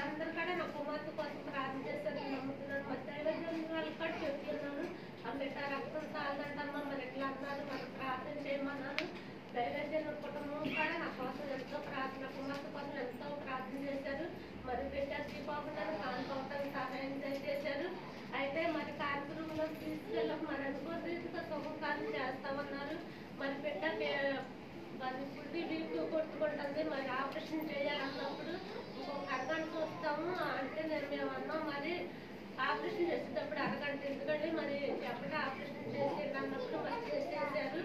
అందరు కూడా నా కుమార్తె కోసం ప్రార్థన చేస్తారని నమ్ముతున్నాను. మరి దైవజనులు వాళ్ళు కూడా చెప్తున్నాను, అమ్మ రక్తం చాలంటమ్మా మరి ఎట్లా అన్నారు, మరి ప్రార్థన చేయమన్నాను. దైవజనుల కుటుంబం కూడా నా కోసం ఎంతో ప్రార్థన, కుమార్తె కోసం ఎంతో ప్రార్థన చేశారు. మరి బిడ్డ దీపావళి కానుకోవడానికి సహాయం చేశారు. అయితే మరి కార్యక్రమంలో తీసుకెళ్ళక మరి అనుకోని రీతిగా శుభకార్యం చేస్తామన్నారు. మరి బిడ్డ మరి పుట్టి వీపు కొట్టుకుంటుంది, మరి ఆపరేషన్ చేయాలన్నప్పుడు ఇంకొక అరగంట చూస్తాము అంటే మేము అన్నాం. మరి ఆపరేషన్ చేసేటప్పుడు అరగంట ఎందుకంటే మరి ఎక్కడ ఆపరేషన్ చేసేది అన్నప్పుడు మరి చేసేసారు.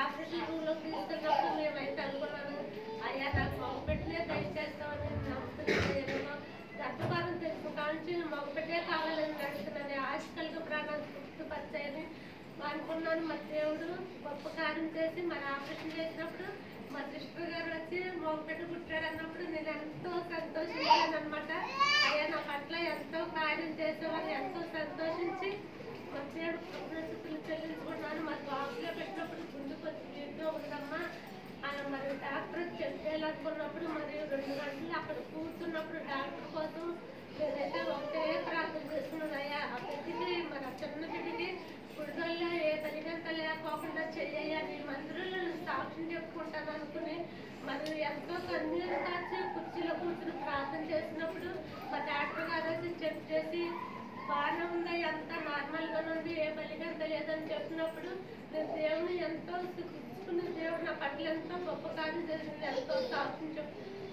ఆపరేషన్ రూమ్లో తీసుకెళ్ళినప్పుడు మేమైతే అనుకున్నాను, అయ్యా నాకు మగపెట్టినే దయచేస్తామని నమ్ముతున్నాను. గర్భకాలం తెలుసు కానీ మగపెట్టే కావాలని అడుగుతున్నాను. ఆశకలుగా ప్రాణాలు తృప్తిపరిచాయని అనుకున్నాను. మరి దేవుడు గొప్ప కార్యం చేసి మరి ఆపరేషన్ చేసినప్పుడు మా సిస్టర్ గారు వచ్చి మగపెట్టు పుట్టాడు అన్నప్పుడు నేను ఎంతో సంతోషించాను అనమాట. అయ్యా నా పట్ల ఎంతో కార్యం చేసేవాళ్ళు ఎంతో సంతోషించి మరి దేవుడు కృతజ్ఞతలు చెల్లించుకున్నాను. మరి బాక్స్లో పెట్టినప్పుడు గుండెకు వచ్చి వీటిలో ఉందమ్మా మరి డాక్టర్ చెప్పేయాలనుకున్నప్పుడు మరి 2 గంటలు అక్కడ కూర్చున్నప్పుడు డాక్టర్ కోసం నేనైతే ఒకటే ప్రార్థన చేస్తున్నాను. అయ్యా ఆ బిడ్డకి మరి ఆ చిన్న బిడ్డకి గుడిలో ఏ తల్లిదంత లేకోకుండా చెయ్యాలి, మందిరంలో సాక్ష్యం చెప్పుకుంటాను అనుకుని మరి ఎంతో కన్నీరు కాచి కుర్చీలో కూర్చుని ప్రార్థన చేసినప్పుడు మా డాక్టర్ గారు వచ్చి చెక్ చేసి బాగానే ఉంది, అంతా నార్మల్గా ఉంది, ఏ బలిగంత లేదని చెప్పినప్పుడు నేను దేవుని ఎంతో సుఖించుకుని దేవుడు నా పట్ల ఎంతో గొప్ప కార్యం చేసింది, ఎంతో సాక్షించు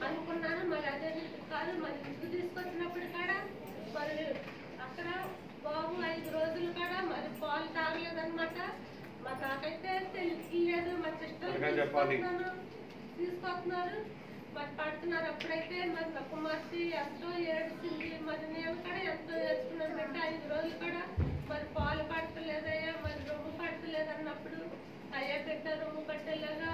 అనుకున్నాను. మరి అదే కాదు మరి ఇంటికి తీసుకొచ్చినప్పుడు కూడా మరి అక్కడ బాబు 5 రోజులు కూడా మరి పాలు తాగలేదన్నమాట. మరి నాకైతే తెలియలేదు. మా సిస్టర్ తీసుకొస్తున్నారు మరి పడుతున్నారు. అప్పుడైతే మరి నా కుమార్తె ఎంతో ఏడ్చింది. మరి నేను కూడా ఎంతో ఏడ్చుకున్నాను. బిడ్డ 5 రోజులు కూడా మరి పాలు పడతలేదయ్యా, మరి రొమ్ము పడతలేదు అన్నప్పుడు అయ్యా బిడ్డ రొమ్ము పట్టేలాగా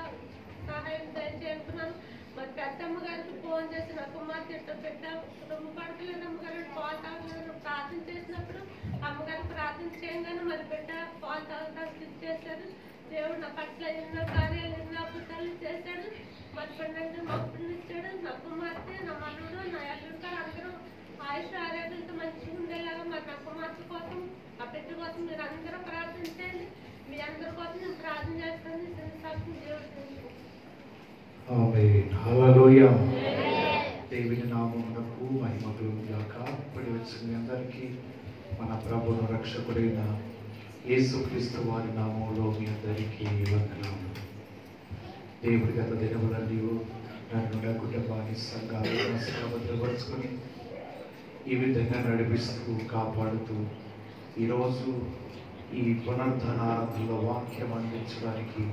సహాయం దయచేసుకున్నాను. మరి పెద్దమ్మ గారికి ఫోన్ చేసి నా కుమార్తె బిడ్డ రొమ్ము పడతలేదు అమ్మగారు పాలు తాగలేదు ప్రార్థన చేసినప్పుడు అమ్మగారు ప్రార్థన చేయగానే మరి బిడ్డ పాలు తాగడానికి ఇచ్చేశారు. దేవుడు నా పట్ల ఎన్నో కార్యాలు ఎన్నో అద్భుతాలు చేశాడు. మరి పెళ్ళంటే మా ఇచ్చాడు. నా కుమార్తె నా మనవుడు నా ఎల్లుడు అందరూ ఆయుష్ ఆరోగ్యాలతో మంచిగా ఉండేలాగా మరి నా కుమార్తె కోసం ఆ బిడ్డ కోసం మీరు అందరూ ప్రార్థించండి. మీ అందరి కోసం నేను ప్రార్థన చేస్తాను. దేవుడు దేవుని నామమునకు మహిమ కలుగుగాక. ఇప్పటి వచ్చిన మీ అందరికీ మన ప్రభువును రక్షకుడైన యేసుక్రీస్తు వారి నామంలో మీ అందరికీ వందనాలు. దేవుడి గత దినములన్నీ నన్ను నా కుటుంబాన్ని సంఘాలను భద్రపరుచుకొని ఈ విధంగా నడిపిస్తూ కాపాడుతూ ఈరోజు ఈ పునరుద్ధరణలో వాక్యం అందించడానికి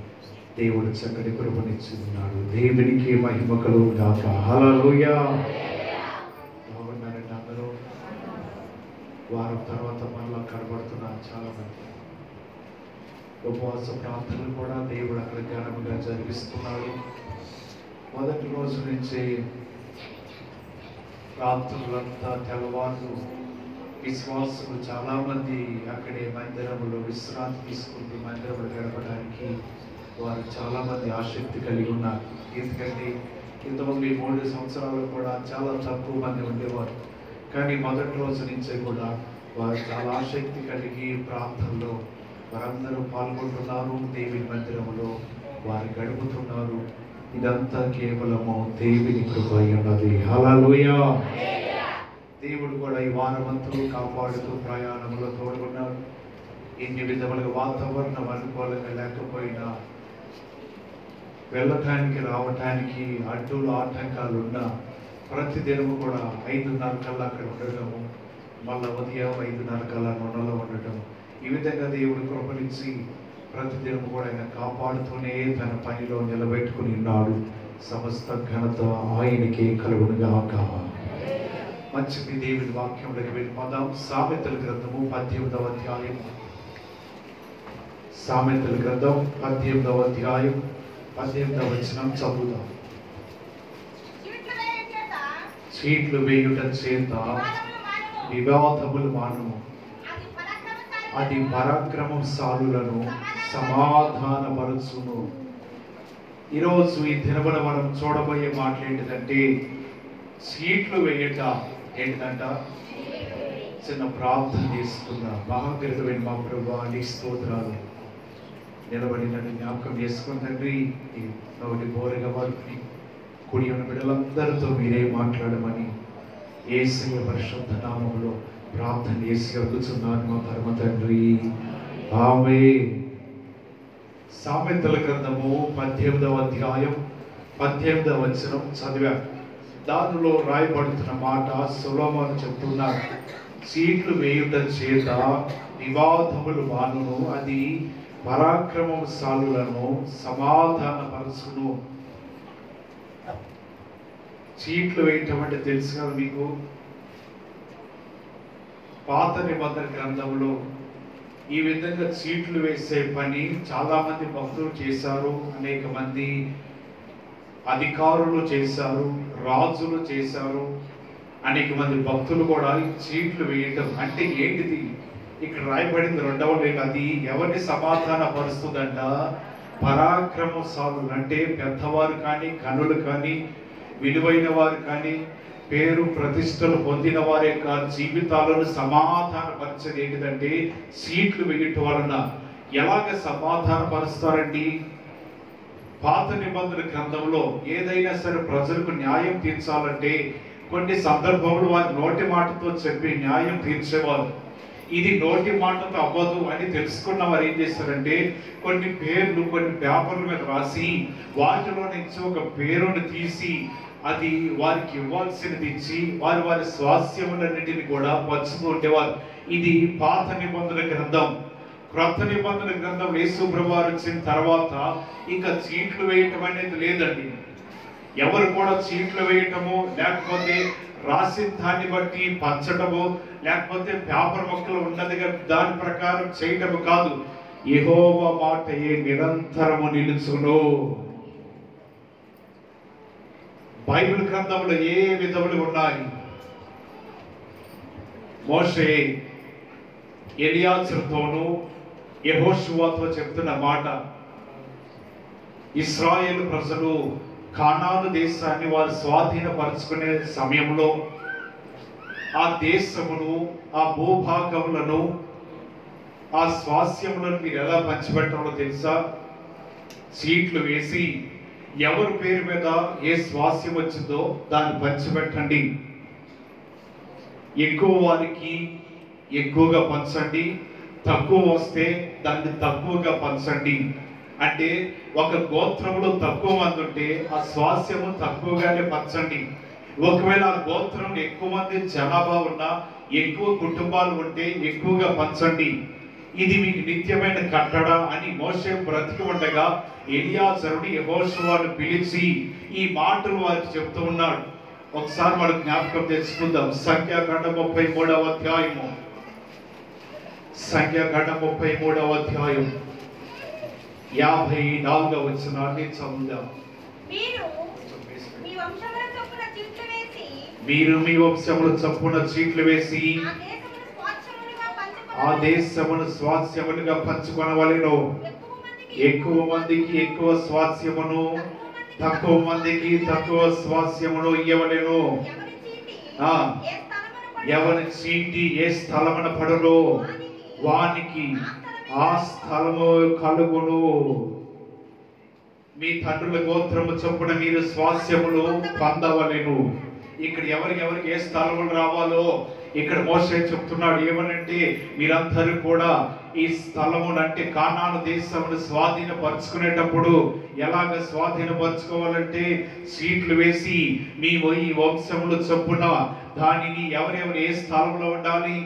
దేవుడు చక్కటి కృపనిచ్చి ఉన్నాడు. దేవునికి మహిమ కలుగుగాక. హల్లెలూయా. బాగున్నారండి అందరూ? వారం తర్వాత మళ్ళా కనబడుతున్నారు చాలా మంది. ఉపవాస ప్రార్థనలు కూడా దేవుడు అక్కడ ఘనంగా జరిపిస్తున్నాడు. మొదటి రోజు నుంచి ప్రార్థనలంతా తెల్లవారు విశ్వాసులు చాలామంది అక్కడే మందిరంలో విశ్రాంతి తీసుకుంటూ మందిరంలో గడపడానికి వారు చాలామంది ఆసక్తి కలిగి ఉన్నారు. ఎందుకంటే ఇంతకుముందు 3 సంవత్సరాలు కూడా చాలా తక్కువ మంది ఉండేవారు. కానీ మొదటి రోజు నుంచే కూడా వారు చాలా ఆసక్తి కలిగి ప్రార్థనలో వారందరూ పాల్గొంటున్నారు. దేవుని మందిరంలో వారు గడుపుతున్నారు. ఇదంతా కేవలము దేవుని కృప ఉన్నది. హల్లెలూయా. దేవుడు కూడా ఈ వారమంతా కాపాడుతూ ప్రయాణంలో తోడుకున్నాడు. ఎన్ని విధములుగా వాతావరణం అనుకూలంగా లేకపోయినా వెళ్ళటానికి రావటానికి అడ్డులు ఆటంకాలు ఉన్న ప్రతి దినము కూడా 5:30 కల్లా అక్కడ ఉండటము, మళ్ళీ ఉదయం 5:30 కల్లా నూనెలో ఉండటం, ఈ విధంగా దేవుడు కృపనిచ్చి ప్రతి దినము కూడా ఆయన కాపాడుతూనే తన పనిలో నిలబెట్టుకుని ఉన్నాడు. సమస్త ఘనత ఆయనకే కలుగునుగాక. మంచిది. దేవుని వాక్యంలోకి వెళ్ళిపోదాం. సామెతల గ్రంథము 18వ అధ్యాయం. సామెతల గ్రంథం 18వ అధ్యాయం 18వ వచనం చదువుదాం. చీట్లు వేయుట చేత వివాదములు మానము, అది పరాక్రమశాలులను సమాధానపరచును. ఈరోజు ఈ దినమున మనం చూడబోయే మాట ఏంటిదంటే చీట్లు వేయట ఏంటంట? చిన్న ప్రార్థన చేసుకుందాం. మహాగ్రతమైన మా ప్రభువా, నీ స్తోత్రాలు. నిలబడినట్టు జ్ఞాపకం చేసుకుని తండ్రి, ఈ నోటి బోరగా వారికి కూడి ఉన్న బిడ్డలందరితో మీరే మాట్లాడమని యేసయ్య పరిశుద్ధ నామములో ప్రార్థన చేసి అడుగుతున్నాను మా పరమ తండ్రి. ఆమేన్. సామెతల గ్రంథము 18వ అధ్యాయం 18వ వచనం చదివా. దానిలో రాయబడుతున్న మాట సొలొమోను చెప్తున్నాడు, చీట్లు వేయుట చేత వివాదములు మానును, అది పరాక్రమశాలులను సమాధానపరచును. చీట్లు వేయటం అంటే తెలుసు కదా మీకు. పాత నిబంధన గ్రంథంలో ఈ విధంగా చీట్లు వేసే పని చాలా మంది భక్తులు చేశారు, అనేక మంది అధికారులు చేశారు, రాజులు చేశారు, అనేక మంది భక్తులు కూడా ఈ చీట్లు వేయటం అంటే ఏంటిది? ఇక్కడ రాయబడింది రెండవ లేఖ, అది ఎవరిని సమాధాన పరుస్తుందంట? పరాక్రమశాలులు అంటే పెద్దవారు కానీ, కనులు కానీ, విలువైన వారు కానీ, పేరు ప్రతిష్టలు పొందిన వారి యొక్క జీవితాలను సమాధానపరిచేది ఏంటిదంటే చీట్లు వేయటం వలన. ఎలాగ సమాధానపరుస్తారండి? పాత నిబంధన గ్రంథంలో ఏదైనా సరే ప్రజలకు న్యాయం తీర్చాలంటే కొన్ని సందర్భంలో వారి నోటి మాటతో చెప్పి న్యాయం తీర్చేవారు. ఇది నోటి మాటతో అవ్వదు అని తెలుసుకున్న వారు ఏం చేస్తారంటే కొన్ని పేర్లు కొన్ని పేపర్ల మీద రాసి వాటిలో నుంచి ఒక పేరును తీసి అది వారికి ఇవ్వాల్సినది ఇచ్చి వారి వారి స్వాస్థ్యములన్నిటిని కూడా పంచుతూ ఉండేవారు. ఇది పాత నిబంధన గ్రంథం. క్రొత్త నిబంధన గ్రంథం యేసు ప్రభువారు వచ్చిన తర్వాత ఇంకా చీట్లు వేయటం అనేది లేదండి. ఎవరు కూడా చీట్లు వేయటము, లేకపోతే రాసిన దాన్ని బట్టి పంచటము, లేకపోతే పేపర్ మొక్కలు ఉన్నదిగా దాని ప్రకారం చేయటము కాదు. యెహోవా మాటయే నిరంతరము నిలుచును. బైబిల్ గ్రంథంలో ఏ విధములు ఉన్నాయి? మోషే ఎలియాజరుతోనూ యెహోషువతో చెప్తున్న మాట, ఇశ్రాయేలు ప్రజలు కానాను దేశాన్ని వారు స్వాధీనపరుచుకునే సమయంలో ఆ దేశమును, ఆ భూభాగములను, ఆ స్వాస్యములను మీరు ఎలా పంచిపెట్టాలో తెలుసా? చీట్లు వేసి ఎవరి పేరు మీద ఏ స్వాస్యం వచ్చిందో దాన్ని పంచిపెట్టండి. ఎక్కువ వారికి ఎక్కువగా పంచండి, తక్కువ వస్తే దాన్ని తక్కువగా పంచండి. అంటే ఒక గోత్రంలో తక్కువ మంది ఉంటే ఆ స్వాస్యము తక్కువగానే పంచండి. ఒకవేళ ఆ గోత్రంలో ఎక్కువ మంది జనాభా ఉన్నా, ఎక్కువ కుటుంబాలు ఉంటే ఎక్కువగా పంచండి. ఇది మీకు నిత్యమైన కట్టడ అని మోషే బ్రతికి ఉండగా ఎలియాజరుడు యెహోషువను పిలిచి ఈ మాటలు వారికి చెప్తూ ఉన్నాడు. ఒకసారి మనం జ్ఞాపకం తెచ్చుకుందాం. సంఖ్యాకాండం 33వ అధ్యాయము, సంఖ్యాకాండం 33వ అధ్యాయం 54వ వచనాన్ని చదువుదాం. మీరు మీ వంశముల చొప్పున చీట్లు వేసి ఆ దేశమును స్వాస్యములుగా పంచుకొనవలెను. ఎక్కువ మందికి ఎక్కువ స్వాస్యమును, తక్కువ మందికి తక్కువ స్వాస్యమును ఇయ్యవలెను. ఎవరి చీటి ఏ స్థలమున పడునో వానికి ఆ స్థలము కలుగును. మీ తండ్రుల గోత్రము చొప్పున మీరు స్వాస్యములు పొందవలెను. ఇక్కడ ఎవరికి ఏ స్థలములు రావాలో ఇక్కడ మోషే చెప్తున్నాడు. ఏమనంటే మీరందరూ కూడా ఈ స్థలమును అంటే కానాను దేశమును స్వాధీనపరుచుకునేటప్పుడు ఎలాగ స్వాధీనపరుచుకోవాలంటే చీట్లు వేసి మీ ఈ వంశములు చొప్పున దానిని ఎవరెవరు ఏ స్థలంలో ఉండాలి,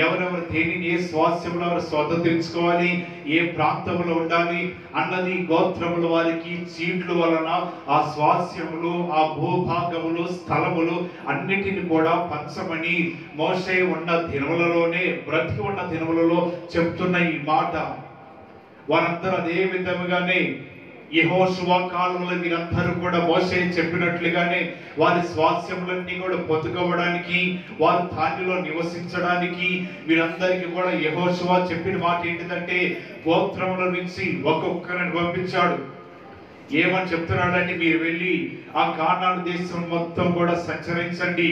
ఎవరెవరు దేనిని ఏ స్వాస్యంలో స్వతంత్రించుకోవాలి, ఏ ప్రాంతంలో ఉండాలి అన్నది గోత్రముల వారికి చీట్లు వలన ఆ స్వాస్యములు, ఆ భూభాగములు, స్థలములు అన్నిటిని కూడా పంచమని మోషే ఉన్న దినములలోనే, బ్రతికి ఉన్న దినములలో చెప్తున్న ఈ మాట. వారందరూ అదే విధముగానే యెహోషువ కాలంలో వీరందరూ కూడా మోషే చెప్పినట్లుగానే వారి స్వాస్యములన్నీ కూడా పొందుకోవడానికి, వారు దానిలో నివసించడానికి వీరందరికీ కూడా యెహోషువ చెప్పిన మాట ఏంటిదంటే గోత్రముల నుంచి ఒక్కొక్కరిని పంపించాడు. ఏమని చెప్తున్నాడంటే మీరు వెళ్ళి ఆ కానాను దేశం మొత్తం కూడా సంచరించండి.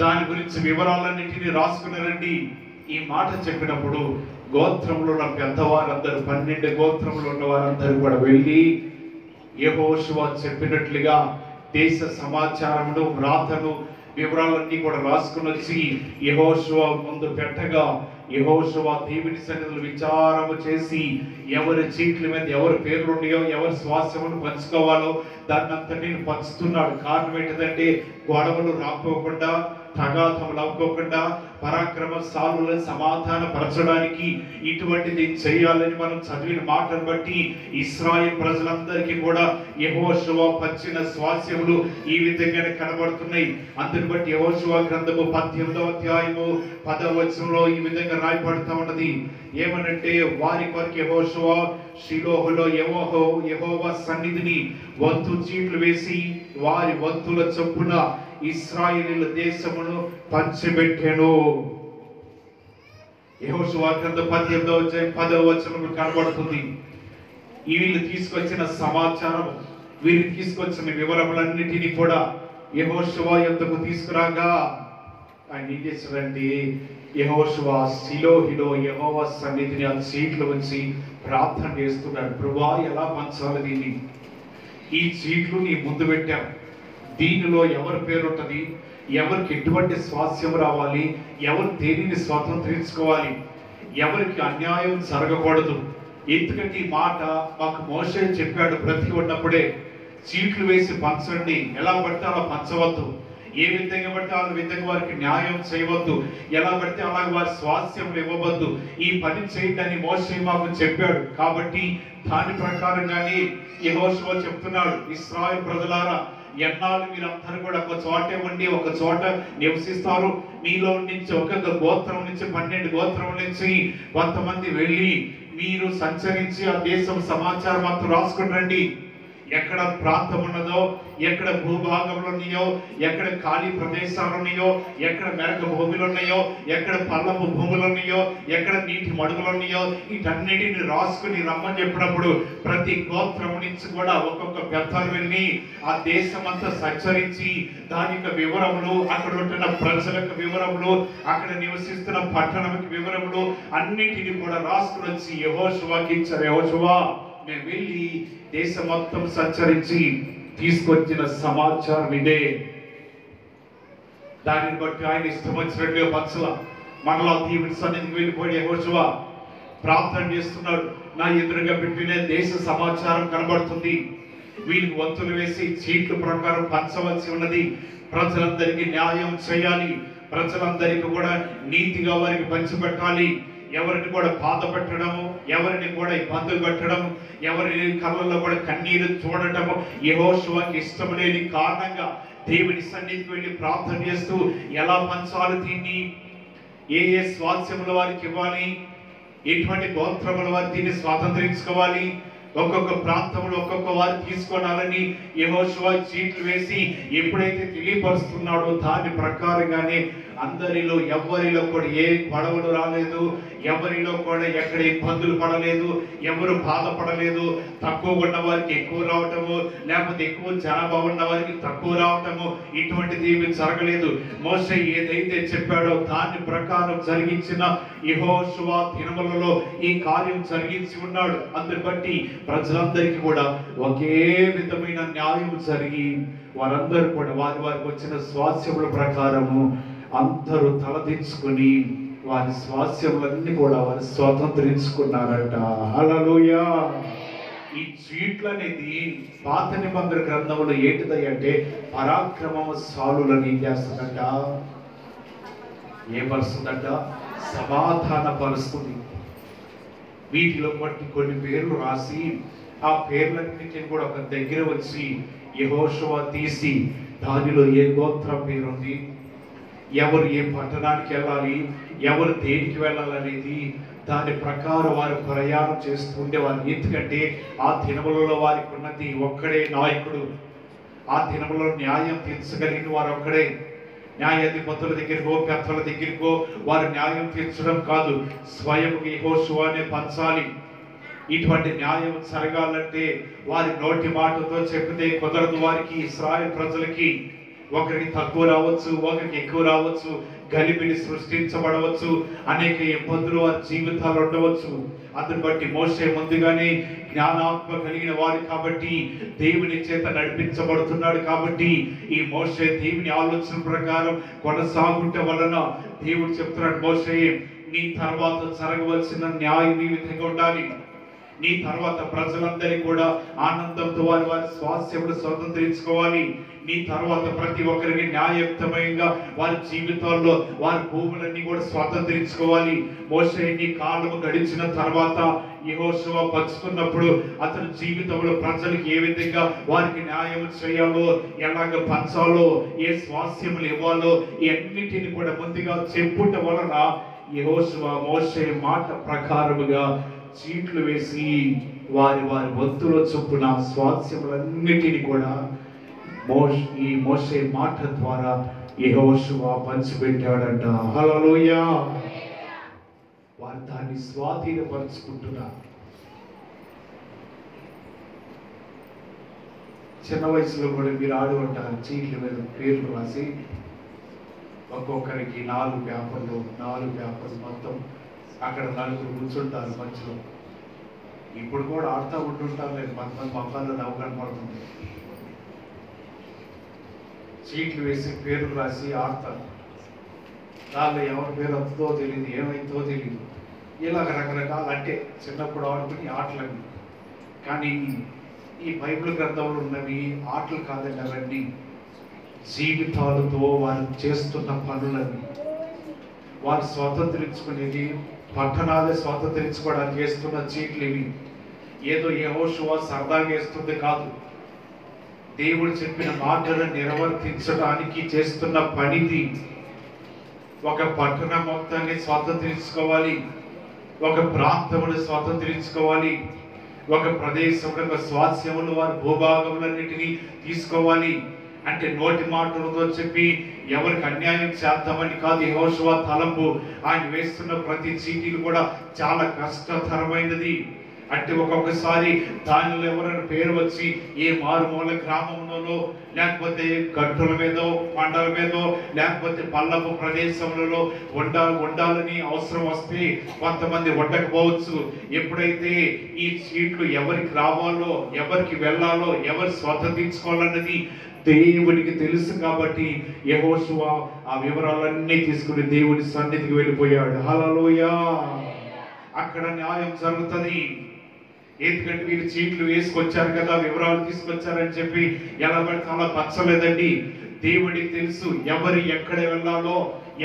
దాని గురించి వివరాలన్నింటినీ రాసుకుని రండి. ఈ మాట చెప్పినప్పుడు గోత్రంలో ఉన్న పెద్దవారందరూ 12 గోత్రంలో ఉన్న వారందరూ కూడా వెళ్ళి యెహోషువ చెప్పినట్లుగా దేశ సమాచారమును, వ్రాతను, వివరాలన్నీ కూడా రాసుకుని వచ్చి యెహోషువ ముందు పెట్టగా యెహోషువ దేవుని సన్నిధిలో విచారము చేసి ఎవరి చీట్ల మీద ఎవరి పేర్లు ఉన్నాయో, ఎవరి స్వాస్థ్యమును పంచుకోవాలో దాన్ని అంతటిని పంచుతున్నాడు. కారణం ఏంటంటే గొడవలు రాకోకుండా, తగాదములు అవ్వకోకుండా, పరాక్రమశాలులను సమాధాన పరచడానికి ఇటువంటిది చేయాలని మనం చదివిన మాటను బట్టి ఇశ్రాయేలు ప్రజలందరికీ కూడా యెహోషువ పంచిన స్వాస్థ్యములు ఈ విధంగానే కనబడుతున్నాయి. అందుని బట్టి యెహోషువ గ్రంథము 18వ అధ్యాయము 10వ వచనంలో ఈ విధంగా రాయబడుతూ ఉన్నది. ఏమనంటే వారి కొరకు యెహోషువ షిలోహులో యెహోవా సన్నిధిని వంతు చీట్లు వేసి వారి వంతుల చొప్పున ఇశ్రాయేలీయుల దేశమును పంచిపెట్టెను. యెహోషువ గ్రంథం 18వ అధ్యాయం 10వ వచనంలో కనబడుతుంది. వీళ్ళు తీసుకొచ్చిన సమాచారం, వీళ్ళు తీసుకొచ్చిన వివరములన్నిటినీ కూడా యెహోషువ యొద్దకు తీసుకురాగా ఆయన ఏం చేశారంటే యెహోషువ షిలోహులో యెహోవా సన్నిధిని ఆ చీట్లు ఉంచి ప్రార్థన చేస్తున్నాడు. ప్రభువా, ఎలా పంచాలి దీన్ని? ఈ చీట్లు నీ ముందు పెట్టాం, దీనిలో ఎవరి పేరు ఉంటుంది, ఎవరికి ఎటువంటి స్వాస్థ్యం రావాలి, ఎవరు దేనిని స్వాతంత్రించుకోవాలి, ఎవరికి అన్యాయం జరగకూడదు. ఎందుకంటే ఈ మాట మాకు మోషే చెప్పాడు, బ్రతికి ఉన్నప్పుడే చీట్లు వేసి పంచండి, ఎలా పడితే అలా పంచవద్దు, ఏ విధంగా పడితే ఆ విధంగా వారికి న్యాయం చేయవద్దు, ఎలా పడితే అలా వారి స్వాస్థ్యం ఇవ్వవద్దు, ఈ పని చేయడానికి మోషే మాకు చెప్పాడు. కాబట్టి దాని ప్రకారంగానే యెహోషువ చెప్తున్నాడు, ఇశ్రాయేలు ప్రజలారా, ఎన్నాళ్ళు మీరందరూ కూడా ఒక చోటే ఉండి ఒక చోట నివసిస్తారు. మీలో నుంచి ఒక్కొక్క గోత్రం నుంచి 12 గోత్రం నుంచి కొంతమంది వెళ్ళి మీరు సంచరించి ఆ దేశం సమాచారం అంతా రాసుకుని రండి. ఎక్కడ ప్రాంతం ఉన్నదో, ఎక్కడ భూభాగంలో ఉన్నాయో, ఎక్కడ ఖాళీ ప్రదేశాలు ఉన్నాయో, ఎక్కడ మెరక భూములు ఉన్నాయో, ఎక్కడ పల్లపు భూములు ఉన్నాయో, ఎక్కడ నీటి మడుగులు ఉన్నాయో, వీటన్నిటిని రాసుకుని రమ్మని చెప్పినప్పుడు ప్రతి గోత్రం నుంచి కూడా ఒక్కొక్క పెద్దలు వెళ్ళి ఆ దేశం అంతా సంచరించి దాని యొక్క వివరములు, అక్కడ ఉంటున్న ప్రజలకు వివరములు, అక్కడ నివసిస్తున్న పట్టణంకి వివరములు అన్నిటిని కూడా రాసుకుని వచ్చి యెహోషువకి ఇచ్చారు. యెహోషువ, మేము వెళ్ళి దేశం మొత్తం సంచరించి తీసుకొచ్చిన సమాచారం ఇదే. దానిని బట్టి ఆయన ఇష్టం వచ్చినట్టుగా పంచల మనలో దేవుని సన్నిధికి వెళ్ళిపోయి యెహోషువ ప్రార్థన చేస్తున్నాడు. నా ఎదురుగా పెట్టిన దేశ సమాచారం కనబడుతుంది, వీళ్ళకి వంతులు వేసి చీట్ల ప్రకారం పంచవలసి ఉన్నది, ప్రజలందరికీ న్యాయం చేయాలి, ప్రజలందరికీ కూడా నీతిగా వారికి పంచిపెట్టాలి, ఎవరిని కూడా బాధ పెట్టడము, ఎవరిని కూడా ఇబ్బందులు పెట్టడం, ఎవరి కళ్ళల్లో కూడా కన్నీరు చూడటము యెహోషువకి ఇష్టం లేని కారణంగా దేవుని సన్నిధికి వెళ్ళి ప్రార్థన చేస్తూ ఎలా పంచాలి దీన్ని, ఏ ఏ స్వాస్థ్యముల వారికి ఇవ్వాలి, ఎటువంటి గోత్రముల వారు దీన్ని స్వాతంత్రించుకోవాలి, ఒక్కొక్క ప్రాంతంలో ఒక్కొక్క వారు తీసుకోవాలని యెహోషువ చీట్లు వేసి ఎప్పుడైతే తెలియపరుస్తున్నాడో దాని ప్రకారంగానే అందరిలో ఎవరిలో కూడా ఏ గొడవలు రాలేదు, ఎవరిలో కూడా ఎక్కడ ఇబ్బందులు పడలేదు, ఎవరు బాధపడలేదు, తక్కువ ఉన్న వారికి ఎక్కువ రావటము, లేకపోతే ఎక్కువ జనాభా ఉన్న వారికి తక్కువ రావటము, ఇటువంటిది ఏమి జరగలేదు. మోషే ఏదైతే చెప్పాడో దాని ప్రకారం జరిగించిన యెహోషువ దినములలో ఈ కార్యం జరిగించి ఉన్నాడు. అందుని బట్టి ప్రజలందరికీ కూడా ఒకే విధమైన న్యాయం జరిగి వారందరూ కూడా వారి వారికి వచ్చిన స్వాస్థ్యముల ప్రకారము అందరూ తలదించుకుని వారి స్వాస్థ్యములన్నీ కూడా వారు స్వాతంత్రించుకున్నారట. హల్లెలూయా. ఈ చీట్లు అనేది పాత నిబంధన గ్రంథంలో ఏంటిదంటే పరాక్రమశాలులను ఏం చేస్తుందంట, ఏపరుస్తుందంట, సమాధాన పరుస్తుంది. వీటిలో బట్టి కొన్ని పేర్లు రాసి ఆ పేర్లన్నింటినీ కూడా ఒక దగ్గర వచ్చి యెహోషువ తీసి దానిలో ఏ గోత్రం పేరుంది, ఎవరు ఏ పట్టణానికి వెళ్ళాలి, ఎవరు దేనికి వెళ్ళాలనేది దాని ప్రకారం వారు ప్రయాణం చేస్తూ ఉండేవారు. ఎందుకంటే ఆ దినములలో వారికి ఉన్నది ఒక్కడే నాయకుడు, ఆ దినములో న్యాయం తీర్చగలిగిన వారు ఒక్కడే. న్యాయాధిపతుల దగ్గరకో పెద్దల దగ్గరకో వారు న్యాయం తీర్చడం కాదు, స్వయం యెహోషువనే పంచాలి. ఇటువంటి న్యాయం జరగాలంటే వారి నోటి మాటతో చెప్తే కుదరదు. వారికి ఇశ్రాయేలు ప్రజలకి ఒకరికి తక్కువ రావచ్చు, ఒకరికి ఎక్కువ రావచ్చు, గలిబిలి సృష్టించబడవచ్చు, అనేక ఇబ్బందులు వారి జీవితాలు ఉండవచ్చు. అందుని బట్టి మోషే ముందుగానే జ్ఞానాత్మ కలిగిన వాడు కాబట్టి, దేవుని చేత నడిపించబడుతున్నాడు కాబట్టి, ఈ మోషే దేవుని ఆలోచన ప్రకారం కొనసాగుట వలన దేవుడు చెప్తున్నాడు, మోషే నీ తర్వాత జరగవలసిన న్యాయం ఈ విధంగా ఉండాలి. నీ తర్వాత ప్రజలందరి కూడా ఆనందంతో వారి వారి స్వాస్థ్యములు స్వతంత్రించుకోవాలి. నీ తర్వాత ప్రతి ఒక్కరికి న్యాయయుక్తమైన వారి జీవితాల్లో వారి భూములన్నీ కూడా స్వాతంత్రించుకోవాలి. మోషే నీ కాలము గడిచిన తర్వాత యెహోషువ పంచుతున్నప్పుడు అతని జీవితంలో ప్రజలకు ఏ విధంగా వారికి న్యాయం చేయాలో, ఎలాగ పంచాలో, ఏ స్వాస్థ్యములు ఇవ్వాలో ఇవన్నిటిని కూడా ముందుగా చెప్పుట వలన యెహోషువ మోషే మాట ప్రకారముగా చీట్లు వేసి వారి వారి వంతుల చొప్పున స్వాస్థ్యములన్నిటిని కూడా ఈ మోషే మాట ద్వారా యెహోషువ పంచిపెట్టాడంట. హల్లెలూయా. వారు దాన్ని స్వాధీనపరుచుకుంటున్నారు. చిన్న వయసులో కూడా మీరు ఆడు ఉంటారు, చీట్ల మీద పేర్లు రాసి ఒక్కొక్కరికి 4 పేపర్లు మొత్తం అక్కడ 4 కూర్చుంటారు మధ్యలో. ఇప్పుడు కూడా ఆడుతూ ఉంటుంటారు, లేదు కొంతమంది మొక్కల్లో నవ్వు కనపడుతుంది. చీట్లు వేసి పేర్లు రాసి ఆడతారు. దానిలో ఎవరి పేరు వస్తుందో తెలియదు, ఏమైందో తెలియదు. ఇలాగ రకరకాలు అంటే చిన్నప్పుడు ఆడుకుని ఆటలన్నీ. కానీ ఈ బైబిల్ గ్రంథంలో ఉన్నవి ఆటలు కాదండి, అవన్నీ జీవితాలతో వారు చేస్తున్న పనులన్నీ. వారు స్వాతంత్రించుకునేది, పట్టణాలే స్వాతంత్రించుకోవడానికి వేస్తున్న చీట్లు ఇవి. ఏదో యెహోషువ సరదాగా వేస్తుంది కాదు, దేవుడు చెప్పిన మాటలను నిర్వర్తించడానికి చేస్తున్న పనిది. ఒక పట్టణం మొత్తాన్ని స్వాతంత్రించుకోవాలి, ఒక ప్రాంతమును స్వాతంత్రించుకోవాలి, ఒక ప్రదేశంలో స్వాస్థ్యములు వారి భూభాగములన్నిటినీ తీసుకోవాలి. అంటే నోటి మాటలతో చెప్పి ఎవరికి అన్యాయం చేద్దామని కాదు యెహోషువ తలంపు. ఆయన వేస్తున్న ప్రతి చీటీలు కూడా చాలా కష్టతరమైనది. అంటే ఒక్కొక్కసారి దానిలో ఎవరైనా పేరు వచ్చి ఏ మారుమూల గ్రామంలోనో, లేకపోతే గట్టుల మీదో, పంటల మీదో, లేకపోతే పల్లపు ప్రదేశంలో ఉండాలని అవసరం వస్తే కొంతమంది ఉండకపోవచ్చు. ఎప్పుడైతే ఈ సీట్లు ఎవరికి రావాలో, ఎవరికి వెళ్ళాలో, ఎవరు స్వతంత్రించుకోవాలన్నది దేవునికి తెలుసు కాబట్టి యెహోషువ ఆ వివరాలన్నీ తీసుకుని దేవుని సన్నిధికి వెళ్ళిపోయాడు. హల్లెలూయా. అక్కడ న్యాయం జరుగుతుంది. ఎందుకంటే వీరు చీట్లు వేసుకొచ్చారు కదా, వివరాలు తీసుకొచ్చారని చెప్పి ఎలా పడితే అలా పచ్చలేదండి. దేవుడికి తెలుసు ఎవరు ఎక్కడ వెళ్ళాలో,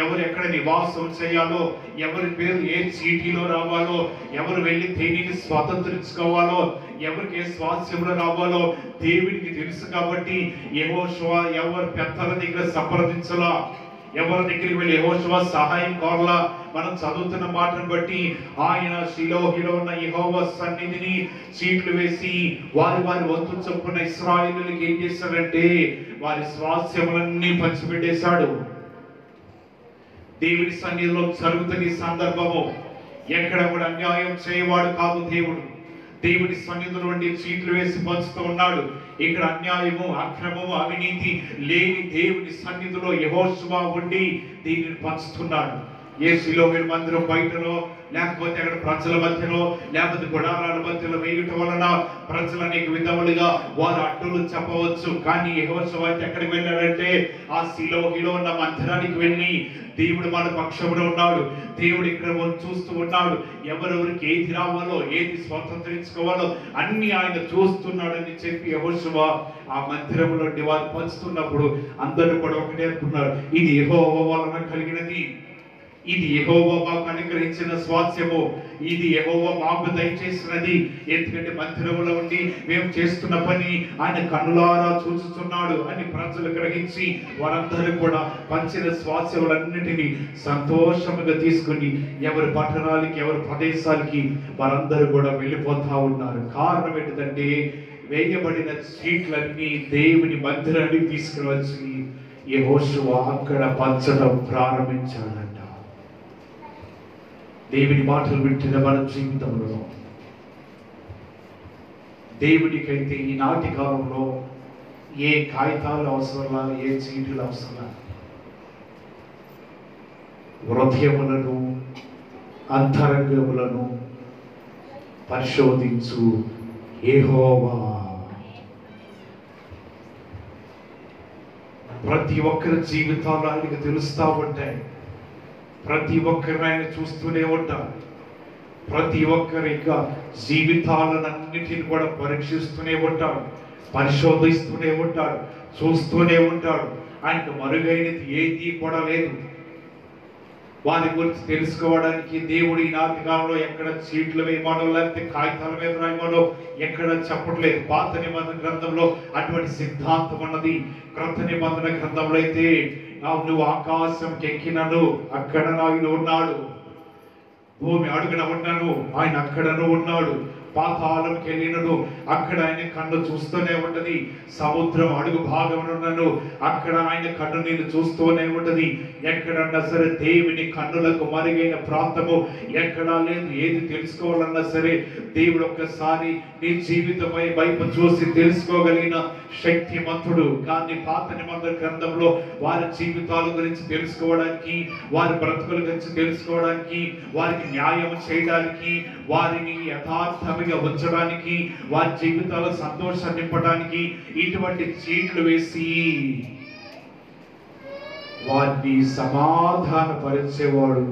ఎవరు ఎక్కడ నివాసం చేయాలో, ఎవరి పేరు ఏ చీటీలో రావాలో, ఎవరు వెళ్ళి దేనిని స్వాతంత్రించుకోవాలో, ఎవరికి ఏ స్వాస్థ్యంలో రావాలో దేవుడికి తెలుసు కాబట్టి యెహోషువ ఎవరు పెద్దల దగ్గర సంప్రదించలా, ఎవరి దగ్గరికి వెళ్ళి యెహోషువ సహాయం కోరలా. మనం చదువుతున్న మాటను బట్టి ఆయన షిలోహిలో ఉన్న యెహోవా సన్నిధిని చీట్లు వేసి వారి వారి వంతు చొప్పున ఇశ్రాయేలులకు ఏం చేశారంటే వారి స్వాస్థ్యములన్నీ పంచిపెట్టేశాడు. దేవుని సన్నిధిలో జరుగుతున్న ఈ సందర్భము ఎక్కడ కూడా అన్యాయం చేయవాడు కాదు దేవుడు. దేవుని సన్నిధిలో నుండి చీట్లు వేసి పంచుతూ ఉన్నాడు. ఇక్కడ అన్యాయము, అక్రమము, అవినీతి లేని దేవుని సన్నిధిలో యెహోషువ ఉండి దీనిని పంచుతున్నాడు. ఏ షిలోహు మందిరం బయటలో, లేకపోతే అక్కడ ప్రజల మధ్యలో, లేకపోతే గుడారాల మధ్యలో వేయటం వలన ప్రజలు అనేక విధములుగా వారు అడ్డులు చెప్పవచ్చు. కానీ యెహోషువ అయితే ఎక్కడికి వెళ్ళాడంటే ఆ షిలోహులో ఉన్న మందిరానికి వెళ్ళి దేవుడు మన పక్షమున ఉన్నాడు, దేవుడు ఇక్కడ చూస్తూ ఉన్నాడు, ఎవరెవరికి ఏది రావాలో, ఏది స్వాతంత్రించుకోవాలో అన్ని ఆయన చూస్తున్నాడని చెప్పి యెహోషువ ఆ మందిరంలో వారు పంచుతున్నప్పుడు అందరూ కూడా ఒకటే అనుకున్నారు, ఇది యెహోవా వలన కలిగినది, ఇది యెహోవా మాకు అనుగ్రహించిన స్వాస్థ్యము, ఇది యెహోవా మాకు దయచేసినది. ఎందుకంటే మందిరంలో ఉండి మేము చేస్తున్న పని ఆయన కన్నులారా చూస్తున్నాడు అని ప్రజలు గ్రహించి వారందరూ కూడా పంచిన స్వాస్థ్యములన్నిటినీ సంతోషంగా తీసుకుని ఎవరి పట్టణాలకి, ఎవరి ప్రదేశాలకి వారందరూ కూడా వెళ్ళిపోతా ఉన్నారు. కారణం ఏంటంటే వేయబడిన సీట్లన్నీ దేవుని మందిరానికి తీసుకుని వచ్చి యెహోషువ అక్కడ పంచడం ప్రారంభించాడంట. దేవుని మాటలు వింటున్న మన జీవితంలో దేవునికైతే ఈనాటి కాలంలో ఏ కాగితాలు అవసరంలా, ఏ చీటీలు అవసరంలా. హృదయములను అంతరంగములను పరిశోధించు యెహోవా. ప్రతి ఒక్కరి జీవితాలు ఆయనకు తెలుస్తూ ఉంటాయి. ప్రతి ఒక్కరిని ఆయన చూస్తూనే ఉంటారు. ప్రతి ఒక్కరి యొక్క జీవితాలన్నిటిని కూడా పరీక్షిస్తూనే ఉంటాడు, పరిశోధిస్తూనే ఉంటాడు, చూస్తూనే ఉంటాడు. ఆయనకు మరుగైనది ఏది కూడా లేదు. వారి గురించి తెలుసుకోవడానికి దేవుడు ఈనాటి కాలంలో ఎక్కడ చీట్లు వేయమనో లేకపోతే కాగితాల మీద రాయమనో ఎక్కడ చెప్పట్లేదు. పాత నిబంధన గ్రంథంలో అటువంటి సిద్ధాంతం ఉన్నది. క్రొత్త నిబంధన గ్రంథంలో అయితే నువ్వు ఆకాశంకి ఎక్కినను అక్కడ ఆయన ఉన్నాడు, భూమి అడుగున ఉన్నాను ఆయన అక్కడను ఉన్నాడు, పాతాళంకి వెళ్ళినను అక్కడ ఆయన కన్ను చూస్తూనే ఉంటది, సముద్రం అడుగు భాగమునున్నను అక్కడ ఆయన కన్ను నేను చూస్తూనే ఉంటది. ఎక్కడన్నా సరే దేవుని కన్నులకు మరుగైన ప్రాంతము ఎక్కడా లేదు. ఏది తెలుసుకోవాలన్నా సరే దేవుడు ఒక్కసారి నీ జీవితం వైపు చూసి తెలుసుకోగలిగిన శక్తిమంతుడు. కానీ పాత నిబంధన గ్రంథంలో వారి జీవితాల గురించి తెలుసుకోవడానికి, వారి బ్రతుకుల గురించి తెలుసుకోవడానికి, వారికి న్యాయం చేయడానికి, వారిని యథార్థంగా ఉంచడానికి, వారి జీవితాల సంతోషాన్ని నింపడానికి ఇటువంటి చీట్లు వేసి వారిని సమాధానపరిచేవాడు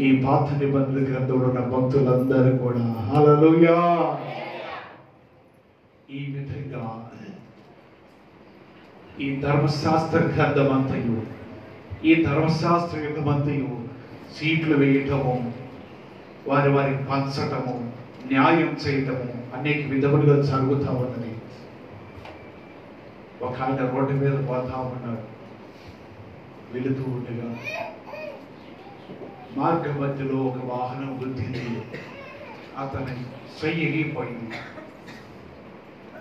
ఈ పాత నిబంధన గ్రంథంలో ఉన్న భక్తులందరూ కూడా. హల్లెలూయా. ఈ విధంగా ఈ ధర్మశాస్త్ర గ్రంథమంతయు, ఈ ధర్మశాస్త్ర యుగమంతయు చీట్లు వేయటము, వారికి పంచటము, న్యాయం చేయటము అనేక విధములుగా జరుగుతూ ఉన్నది. ఒక ఆయన రోడ్డు మీద పోతా ఉన్నాడు. వెళుతూ ఉండగా మార్గ మధ్యలో ఒక వాహనం గుద్దింది. అతని చెయ్యి ఇరిగిపోయింది.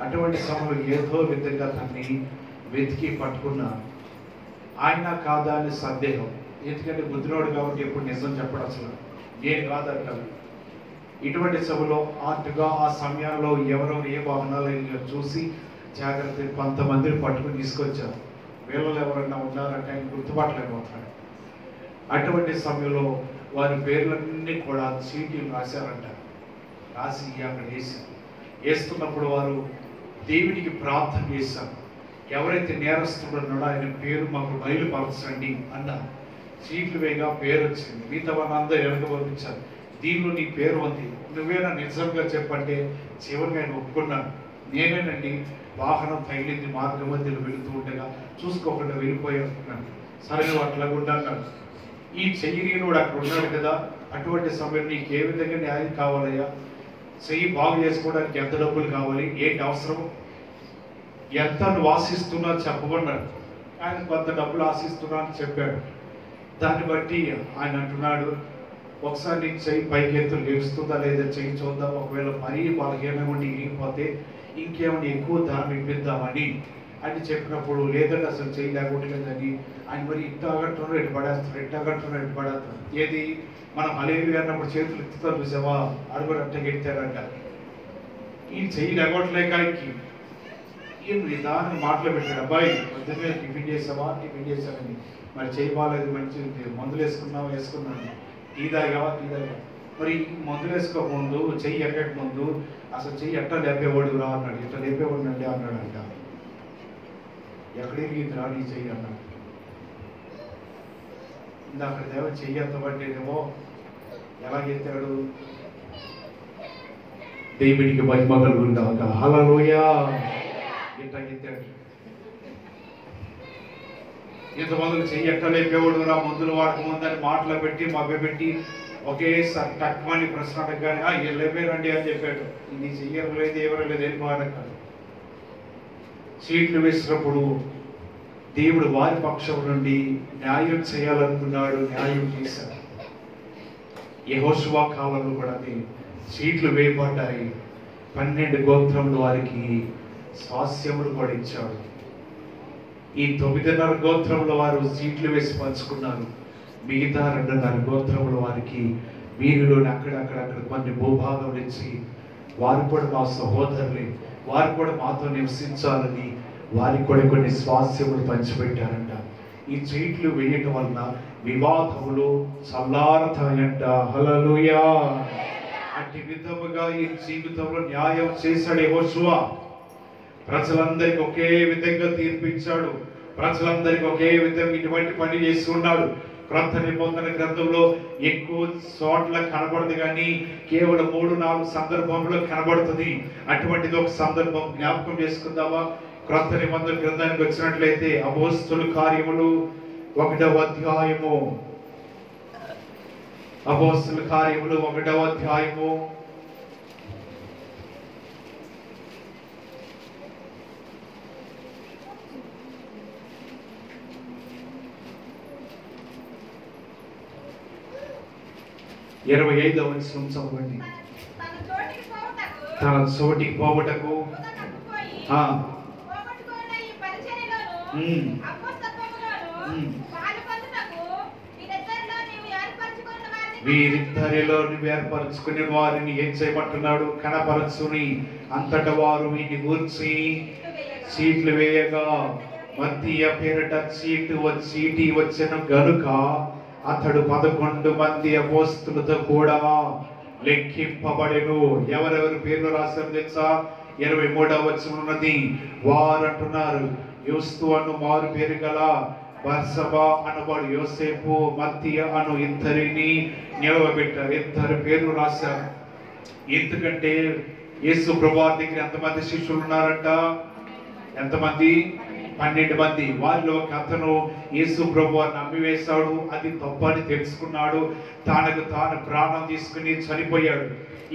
అటువంటి సమయంలో ఏదో విధంగా అతన్ని వెతికి పట్టుకున్నా. ఆయన కాదా అని సందేహం. ఎందుకంటే గుద్దినోడు కాబట్టి ఎప్పుడు నిజం చెప్పడం అసలు నేను కాదంటారు. ఇటువంటి సభలో అటుగా ఆ సమయాల్లో ఎవరో ఏ వాహనాలు చూసి జాగ్రత్త కొంతమందిని పట్టుకుని తీసుకొచ్చారు. వీళ్ళలో ఎవరన్నా ఉన్నారంటే ఆయన గుర్తుపట్టలేకపోతాడు. అటువంటి సమయంలో వారి పేర్లన్నీ కూడా చీటీలు రాశారంట. రాసి అక్కడ వేస్తున్నప్పుడు వారు దేవునికి ప్రార్థన చేశారు. ఎవరైతే నేరస్తుడు ఉన్నాడో ఆయన పేరు మాకు బయలుపరచండి అన్నారు. చీట్లు వేగా పేరు వచ్చింది. మిగతా వాళ్ళందరూ వెనక పంపించారు. దీనిలో నీ పేరు ఉంది, నువ్వేనా నిజంగా చెప్పంటే చివరిగా ఆయన ఒప్పుకున్నాను. నేనేనండి, వాహనం తగిలింది, మార్గ మధ్యలో వెళుతూ ఉండగా చూసుకోకుండా వెళ్ళిపోయాను. సరే నువ్వు అట్లాగుండా అన్నాడు. ఈ చెయ్యినోడు అక్కడ ఉన్నాడు కదా, అటువంటి సమయం నీకు ఏ విధంగా న్యాయం కావాలయ్యా, చెయ్యి బాగు చేసుకోవడానికి ఎంత డబ్బులు కావాలి, ఏంటి అవసరం, ఎంత నువ్వు ఆశిస్తున్నా చెప్పమన్నాడు. ఆయన కొంత డబ్బులు ఆశిస్తున్నా అని చెప్పాడు. దాన్ని బట్టి ఆయన అంటున్నాడు, ఒకసారి నీకు చెయ్యి పైకి ఎత్తు లేస్తుందా లేదా చెయ్యి చూద్దాం, ఒకవేళ మరీ బలహీనంగా ఇరిగిపోతే ఇంకేమైనా ఎక్కువ ధనం ఇప్పిద్దామని అని చెప్పినప్పుడు లేదంటే అసలు చెయ్యి లేకుంటుందని ఆయన మరి ఇట్టాగంటున్నాడు, ఎటు పడేస్తాడు, ఇట్టాగంటున్నాడు, ఎటు పడేస్తాడు. ఏది మనం మలేరియా అన్నప్పుడు చేతులు ఎత్తుతారు చూసావా, అడుగురు అట్ట గెట్టారంట. ఈ చెయ్యి లేగొట్టలేక ఈయన నిదానంగా మాటలు పెట్టాడు. అబ్బాయి పొద్దున్నే టిఫిన్ చేసావా, టిఫిన్ చేశానని, మరి చెయ్యి బాగాలేదు, మంచి మందులు వేసుకున్నావా, వేసుకున్నాను, టీ తాగావా, టీ తాగా, మరి మందులు వేసుకోకముందు చెయ్యి ఎక్కక ముందు అసలు చెయ్యి ఎట్లా లేపేవాడు రా అన్నాడు. ఎట్లా లేపేవాడు అండి అన్నాడంట. ఎక్కడికి రాని చెయ్యి అన్నాడు. ఇందాక దేవ చెయ్యి ఎంత పట్టేదేమో ఎలాగెత్తాడు. దేవునికి మహిమ కలుగుగాక. హల్లెలూయా. ఎట్లా ఎత్తాడు. ఇంతమందులు చెయ్యి ఎట్లా లేపేవాడు రా మందులు వాడకముందని మాటలు పెట్టి మభ్యపెట్టి ఒకేసారి టక్మని ప్రశ్న అడగగానే లేపేరండి అని చెప్పాడు. ఇది చెయ్యరు లేదు, ఎవరు లేదు, ఏం కాదు. చీట్లు వేసినప్పుడు దేవుడు వారి పక్షం నుండి న్యాయం చేయాలనుకున్నాడు, న్యాయం చేశాడు. యెహోషువ కాలంలో కూడా చీట్లు వేయబడ్డాయి. 12 గోత్రములు వారికి స్వాస్యములు కూడా ఇచ్చాడు. ఈ 9.5 గోత్రముల వారు చీట్లు వేసి పంచుకున్నారు. మిగతా 2.5 గోత్రముల వారికి వీరిలోని అక్కడక్కడ కొన్ని భూభాగములు ఇచ్చి వారు కూడా మా సహోదరులే, వారు కూడా మాతో నివసించాలని వారికి కూడా కొన్ని స్వాస్థ్యములు పంచిపెట్టారంట. ఈ చీట్లు వేయటం వలన వివాదములు చల్లారతాయంట. హల్లెలూయా. అట్టి విధముగా ఈ జీవితంలో న్యాయం చేశాడు యెహోషువ. ప్రజలందరికీ ఒకే విధంగా తీర్పిచ్చాడు. ప్రజలందరికీ ఒకే విధంగా ఇటువంటి పని చేసి ఉన్నాడు. క్రొత్త నిబంధన గ్రంథంలో ఎక్కువ చోట్ల కనబడదు, కానీ కేవలం 3-4 సందర్భంలో కనబడుతుంది. అటువంటిది ఒక సందర్భం జ్ఞాపకం చేసుకుందామా? క్రొత్త నిబంధన గ్రంథానికి వచ్చినట్లయితే అపోస్తలుల కార్యములు 1వ అధ్యాయము, అపోస్తలుల కార్యములు 1వ అధ్యాయము 25వ వచనం చదవండి. తన చోటికి పోవటకు వీరిద్దరిలో నువ్వు ఏర్పరచుకుని వారిని ఏం చేయమంటున్నాడు? కనపరచుని అంతట వారు వీటిని గూర్చి చీట్లు వేయగా మత్తీయ పేరిట చీటి వచ్చెను గనుక అతడు 11 మంది అపోస్తలులతో కూడా లెక్కింపబడెను. ఎవరెవరి పేర్లు రాశారు తెలుసా? 23వ వచనం ఉన్నది. వారు అంటున్నారు, యూస్తు అను మారు పేరు గల బర్సబా అనబడు యోసేపు, మత్తీయ అను ఇద్దరిని నిలవబెట్టారు. ఇద్దరు పేర్లు రాశారు. ఎందుకంటే యేసు ప్రభువారి దగ్గర ఎంతమంది శిష్యులు ఉన్నారంట? ఎంతమంది? 12 మంది. వారిలో ఒక అతను యేసు ప్రభువారిని నమ్మివేశాడు. అది తప్పని తెలుసుకున్నాడు. తాను ప్రాణం తీసుకుని చనిపోయాడు.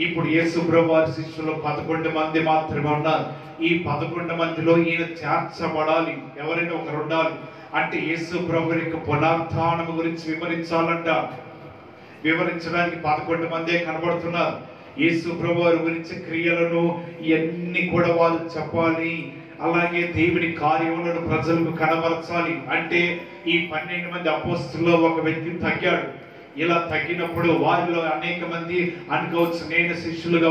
ఇప్పుడు యేసు ప్రభువారి శిష్యులు 11 మంది మాత్రమే ఉన్నారు. ఈ 11 మందిలో ఈయన చేర్చబడాలి. ఎవరైనా ఒకరు ఉండాలి. అంటే యేసు ప్రభు యొక్క పునరుత్థానం గురించి వివరించడానికి 11 మందే కనబడుతున్నారు. యేసు ప్రభు వారి గురించి క్రియలను ఇవన్నీ కూడా వాళ్ళు చెప్పాలి. అలాగే దేవుని కార్యములను ప్రజలకు కనబరచాలి. అంటే ఈ 12 మంది అపోస్తలుల్లో ఒక వ్యక్తి తగ్గాడు. ఇలా తగ్గినప్పుడు వారిలో అనేక మంది అనుకోవచ్చు, నేను శిష్యులుగా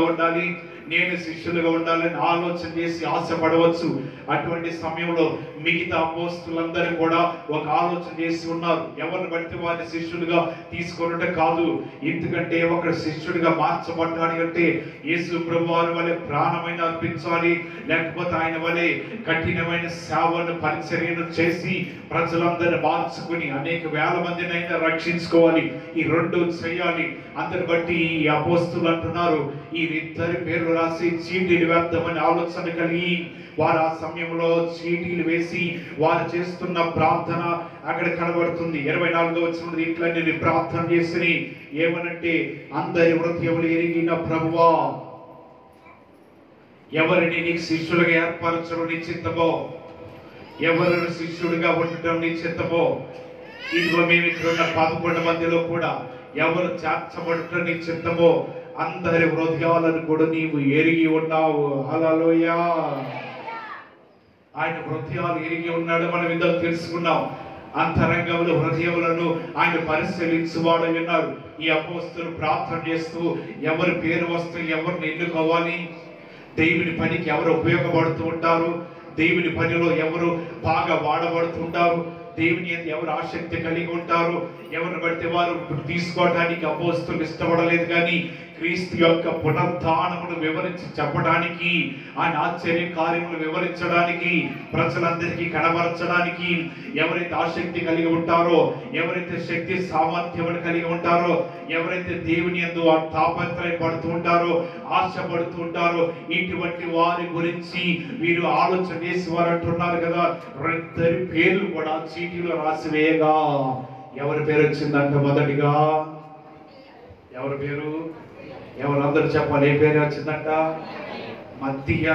ఉండాలని ఆలోచన చేసి ఆశపడవచ్చు. అటువంటి సమయంలో మిగతా అపోస్తలులందరూ కూడా ఒక ఆలోచన చేసి ఉన్నారు. ఎవరిని బట్టి వారిని శిష్యులుగా తీసుకున్నట్టు కాదు. ఎందుకంటే ఒక శిష్యుడిగా మార్చబడ్డాడు అంటే యేసు ప్రభువారి వలె ప్రాణమైన అర్పించాలి, లేకపోతే ఆయన వలె కఠినమైన సేవను పరిచర్యను చేసి ప్రజలందరినీ మార్చుకుని అనేక వేల మందిని అయినా రక్షించుకోవాలి. ఈ రెండు చేయాలి. అందరి బట్టి ఈ అపోస్తలులు అంటున్నారు, ఈ ఇద్దరి పేర్లు రాసి చీటీలు వేద్దామని ఆలోచన కలిగి వారు ఆ సమయంలో చీటీలు వేసి వారు చేస్తున్న ప్రార్థన అక్కడ కనబడుతుంది. 24వ వచనంలో ఇట్లా నేను ప్రార్థన చేసి ఏమనంటే, అందరి హృదయములు ఎరిగిన ప్రభువా, ఎవరిని నీకు శిష్యులుగా ఏర్పరచడం నీ చిత్తమో, ఎవరిని శిష్యుడిగా ఉండటం నీ చిత్తమో, ఇదిగో మేము ఇక్కడ ఉన్న 11 మందిలో కూడా ఎవరు చేర్చబడటం నీ చిత్తమో అందరి హృదయాలను కూడా నీవు ఎరిగి ఉన్నావు. హల్లెలూయా. ఆయన హృదయాలు ఎరిగి ఉన్నాడు. మనం ఇందులో తెలుసుకున్నాం. అంతరంగంలో హృదయములను ఆయన పరిశీలించువాడు విన్నాడు. ఈ అపోస్తలులు ప్రార్థన చేస్తూ ఎవరి పేరు వస్తూ ఎవరిని ఎన్నుకోవాలి, దేవుని పనికి ఎవరు ఉపయోగపడుతూ ఉంటారు, దేవుని పనిలో ఎవరు బాగా వాడబడుతుంటారు, దేవుని ఎవరు ఆసక్తి కలిగి ఉంటారు, ఎవరిని బట్టి వారు తీసుకోవడానికి అపోస్తలులు ఇష్టపడలేదు. కానీ క్రీస్తు యొక్క పునరుత్థానమును వివరించి చెప్పడానికి, ఆయన ఆశ్చర్య కార్యములు వివరించడానికి, ప్రజలందరికీ కనబరచడానికి ఎవరైతే ఆసక్తి కలిగి ఉంటారో, ఎవరైతే శక్తి సామర్థ్యములు కలిగి ఉంటారో, ఎవరైతే దేవుని యందు తాపత్రయపడుతూ ఉంటారో, ఆశపడుతూ ఉంటారో, ఇటువంటి వారి గురించి వీరు ఆలోచన చేసి వారు అంటున్నారు కదా, ఇద్దరి పేర్లు కూడా చీటీలో రాసివేయగా ఎవరి పేరు వచ్చిందంటే మొదటిగా ఎవరి పేరు? ఎవరందరూ చెప్పాలి. ఏ పేరు వచ్చిందంట? మత్తయ్య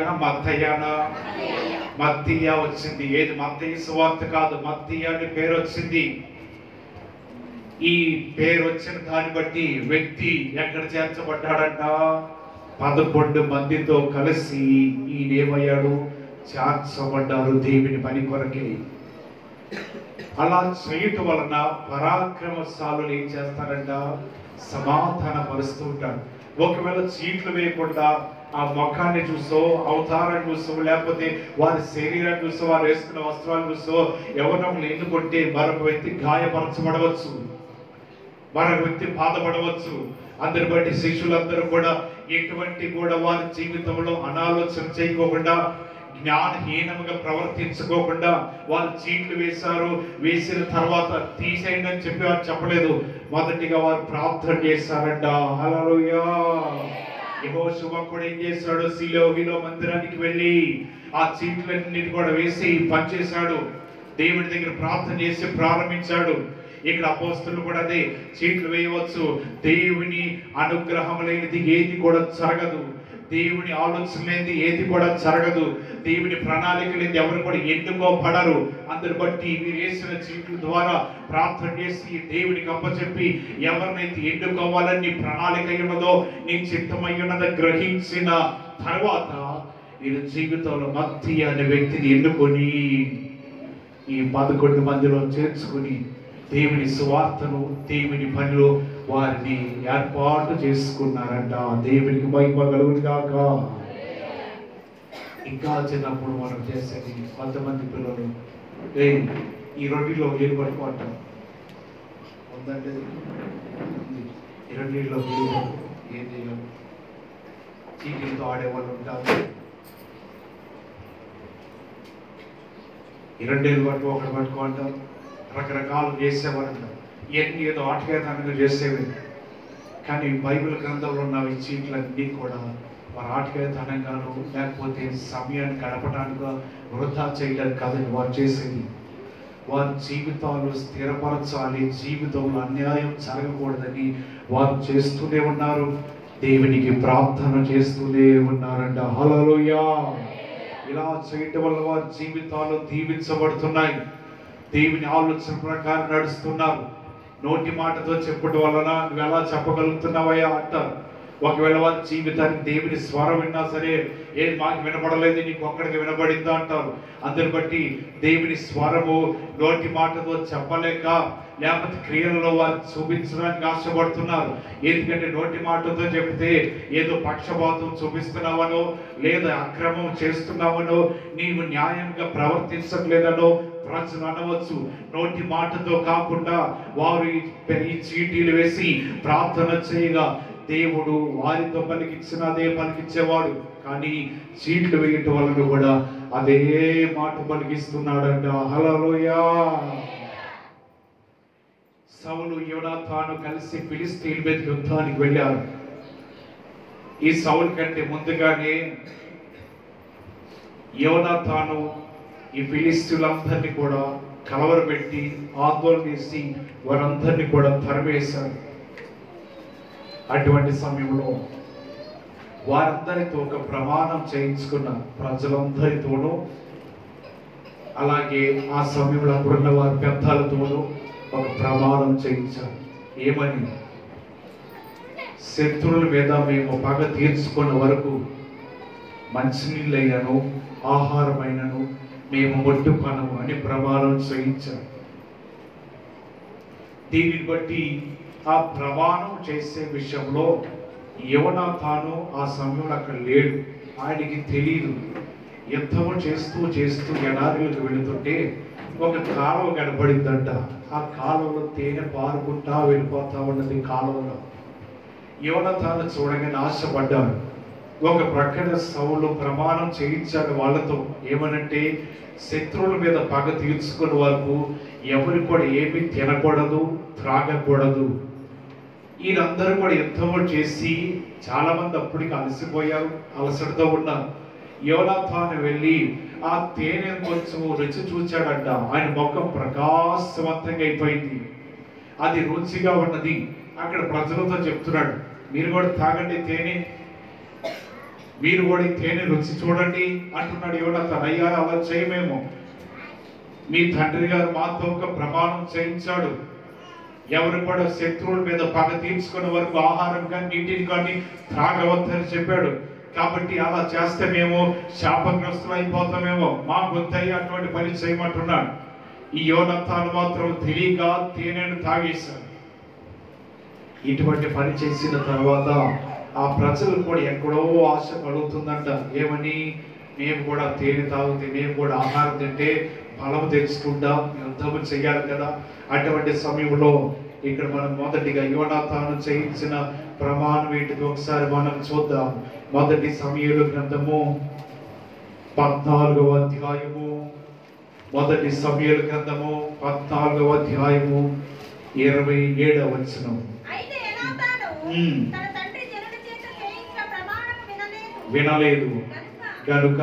వచ్చింది. ఏది? మత్తయి సువార్త కాదు, మత్తయ్య అని పేరు వచ్చింది. ఈ పేరు వచ్చిన దాన్ని బట్టి వ్యక్తి ఎక్కడ చేర్చబడ్డాడంట? 11 మందితో కలిసి ఈయనేమయ్యాడు? చేర్చబడ్డారు దేవుని పని కొరకే. అలా చేయటం వలన పరాక్రమశాలులు ఏం చేస్తారంట? సమాధాన పరుస్తూ ఉంటారు. ఒకవేళ చీట్లు వేయకుండా ఆ ముఖాన్ని చూసో, అవతారాన్ని చూసో, లేకపోతే వారి శరీరాన్ని చూసో, వారు వేసుకున్న వస్త్రాలను చూసో ఎవరినో ఎన్నుకుంటే మరొక వ్యక్తి గాయపరచబడవచ్చు, మరొక వ్యక్తి బాధపడవచ్చు. అందరి బట్టి శిష్యులందరూ కూడా ఎటువంటి కూడా వారి జీవితంలో అనాలోచన చేయకోకుండా, జ్ఞానహీనంగా ప్రవర్తించుకోకుండా వారు చీట్లు వేశారు. వేసిన తర్వాత తీసేయండి అని చెప్పి వారు చెప్పలేదు. మొదటిగా వారు ప్రార్థన చేశారంట. హల్లెలూయా. యెహోషువ కూడా ఏం చేశాడు? షిలోహులో మందిరానికి వెళ్ళి ఆ చీట్లన్నిటి కూడా వేసి పనిచేశాడు. దేవుడి దగ్గర ప్రార్థన చేసి ప్రారంభించాడు. ఇక్కడ అపోస్తలులు కూడా అదే, చీట్లు వేయవచ్చు. దేవుని అనుగ్రహం లేనిది ఏది కూడా జరగదు. దేవుని ఆలోచన లేనిది ఏది కూడా జరగదు. దేవుని ప్రణాళిక లేనిది ఎవరు కూడా ఎన్నుకోబడరు. అందరు బట్టి మీరు వేసిన చీట్ల ద్వారా ప్రార్థన చేసి దేవునికి అప్పచెప్పి ఎవరినైతే ఎన్నుకోవాలని నీ ప్రణాళిక ఉన్నదో, నీ చిత్తమై ఉన్నదో గ్రహించిన తర్వాత నేను జీవితంలో మత్తి అనే వ్యక్తిని ఎన్నుకొని ఈ 11 మందిలో చేర్చుకుని దేవుని సువార్తను, దేవుని పనిలో వారిని ఏర్పాటు చేసుకున్నారంట. దేవునికి మహిమ కలుగును గాక. ఇంకా చిన్నప్పుడు మనం చేసేది, కొంతమంది పిల్లలు ఈ రొట్టెలో నీళ్ళు పట్టుకుంటాం ఉందండి, ఈ రొట్టెలో నీళ్ళు ఏం చేయాలి, చీటీలతో ఆడేవాళ్ళు ఉంటారు. ఈ రొట్టెలు ఒకటి పట్టుకుంటాం, రకరకాలు చేసేవారంట. ఇవన్నీ ఏదో ఆటకేతనంగా చేసేవి. కానీ బైబిల్ గ్రంథంలో ఉన్న ఈ చీట్లన్నీ కూడా వారు ఆటకేతనంగాను, లేకపోతే సమయాన్ని గడపడానికి వృధా చేయడానికి కాదని వారు చేసేది. వారి జీవితాలు స్థిరపరచాలి, జీవితంలో అన్యాయం జరగకూడదని వారు చేస్తూనే ఉన్నారు. దేవునికి ప్రార్థన చేస్తూనే ఉన్నారంట. హల్లెలూయా. ఇలా చేయటం వల్ల వారి జీవితాలు దీవించబడుతున్నాయి. దేవుని ఆలోచన ప్రకారం నడుస్తున్నారు. నోటి మాటతో చెప్పడం వలన నువ్వు ఎలా చెప్పగలుగుతున్నావయ్యా అంటారు. ఒకవేళ వారి జీవితానికి దేవుని స్వరం విన్నా సరే, ఏది మాకు వినపడలేదు, నీకు ఒక్కడికి వినబడిందా అంటారు. అందరి బట్టి దేవుని స్వరము నోటి మాటతో చెప్పలేక, లేకపోతే క్రియలలో వారు చూపించడానికి ఆశపడుతున్నారు. ఎందుకంటే నోటి మాటతో చెబితే ఏదో పక్షపాతం చూపిస్తున్నావనో, లేదా అక్రమం చేస్తున్నావనో, నీవు న్యాయంగా ప్రవర్తించట్లేదనో ప్రజలు అనవచ్చు. నోటి మాటతో కాకుండా వారు ఈ చీటీలు వేసి ప్రార్థన చేయగా దేవుడు వారితో పలికించిన అదే పలికించేవాడు. కానీ చీట్లు వేయటం వలన కూడా అదే మాట పలికిస్తున్నాడంట. హల్లెలూయా. సౌలు యోనాతాను కలిసి ఫిలిష్తీయుల మీదకి యుద్ధానికి వెళ్ళారు. ఈ సౌలు కంటే ముందుగానే యోనాతాను ఈ ఫిలిష్తీయులందరినీ కూడా కలవరపెట్టి ఆందోళన చేసి వారందరినీ కూడా తరిమేశారు. అటువంటి సమయంలో వారందరితో ఒక ప్రమాణం చేయించుకున్న ప్రజలందరితోనూ, అలాగే ఆ సమయంలో అప్పుడున్న వారి పెద్దలతోనూ ఒక ప్రమాణం చేయించారు. ఏమని? శత్రువుల మీద మేము పగ తీర్చుకున్న వరకు మంచినీళ్ళైనను ఆహారమైనను మేము ముట్టుకొనము అని ప్రమాణం చేయించారు. దీనిని బట్టి ఆ ప్రమాణం చేసే విషయంలో యోనాతాను ఆ సమయంలో అక్కడ లేడు. ఆయనకి తెలియదు. యుద్ధము చేస్తూ చేస్తూ ఎడారిలోకి వెళుతుంటే ఒక కాలువ కనబడిందంట. ఆ కాలువలో తేనె పారుకుంటా వెళ్ళిపోతా ఉన్నది. కాలువలో యోనాతాను చూడగానే ఆశపడ్డాడు. ఒక ప్రక్కన సౌలు ప్రమాణం చేయించాడు వాళ్ళతో. ఏమనంటే, శత్రువుల మీద పగ తీర్చుకున్న వరకు ఎవరు కూడా ఏమీ తినకూడదు, త్రాగకూడదు. వీరందరూ కూడా యుద్ధము చేసి చాలా మంది అప్పటికి అలసిపోయారు, అలసటతో ఉన్నారు. యోనాతాను వెళ్ళి ఆ తేనె కొంచెం రుచి చూచాడంట. ఆయన ముఖం ప్రకాశవంతంగా అయిపోయింది. అది రుచిగా ఉన్నది. అక్కడ ప్రజలతో చెప్తున్నాడు, మీరు కూడా తాగండి తేనె, మీరు కూడా ఈ తేనె రుచి చూడండి అంటున్నాడు. యోనాతాను, అయ్యా అలా చేయమేమో, మీ తండ్రి గారు మాతో ఒక ప్రమాణం చేయించాడు, ఎవరు కూడా శత్రువుల మీద పగ తీర్చుకునే వరకు ఆహారం కానీ నీటిని కానీ త్రాగవద్దని చెప్పాడు. కాబట్టి అలా చేస్తే మేము శాపగ్రస్తులు అయిపోతామేమో, మా బుద్ధయ్య అటువంటి పని చేయమంటున్నాడు. ఈ యోనాతాను మాత్రం తెలియక తేనెను తాగేశాడు. ఇటువంటి పని చేసిన తర్వాత ఆ ప్రజలు కూడా ఎక్కడో ఆశ కలుగుతుందంట. ఏమని? మేము కూడా తేనె తాగితే, మేము కూడా ఆహారం తింటే బలం తెచ్చుకుంటాం, యుద్ధము చెయ్యాలి కదా. అటువంటి సమయంలో ఇక్కడ మనం మొదటిగా యోనాతాను చేయించిన ప్రమాణం ఏంటిది ఒకసారి మనం చూద్దాం. మొదటి సమూయేలు గ్రంథము 14వ అధ్యాయము, మొదటి సమూయేలు గ్రంథము 14వ అధ్యాయము 27వ వచనం. వినలేదు కనుక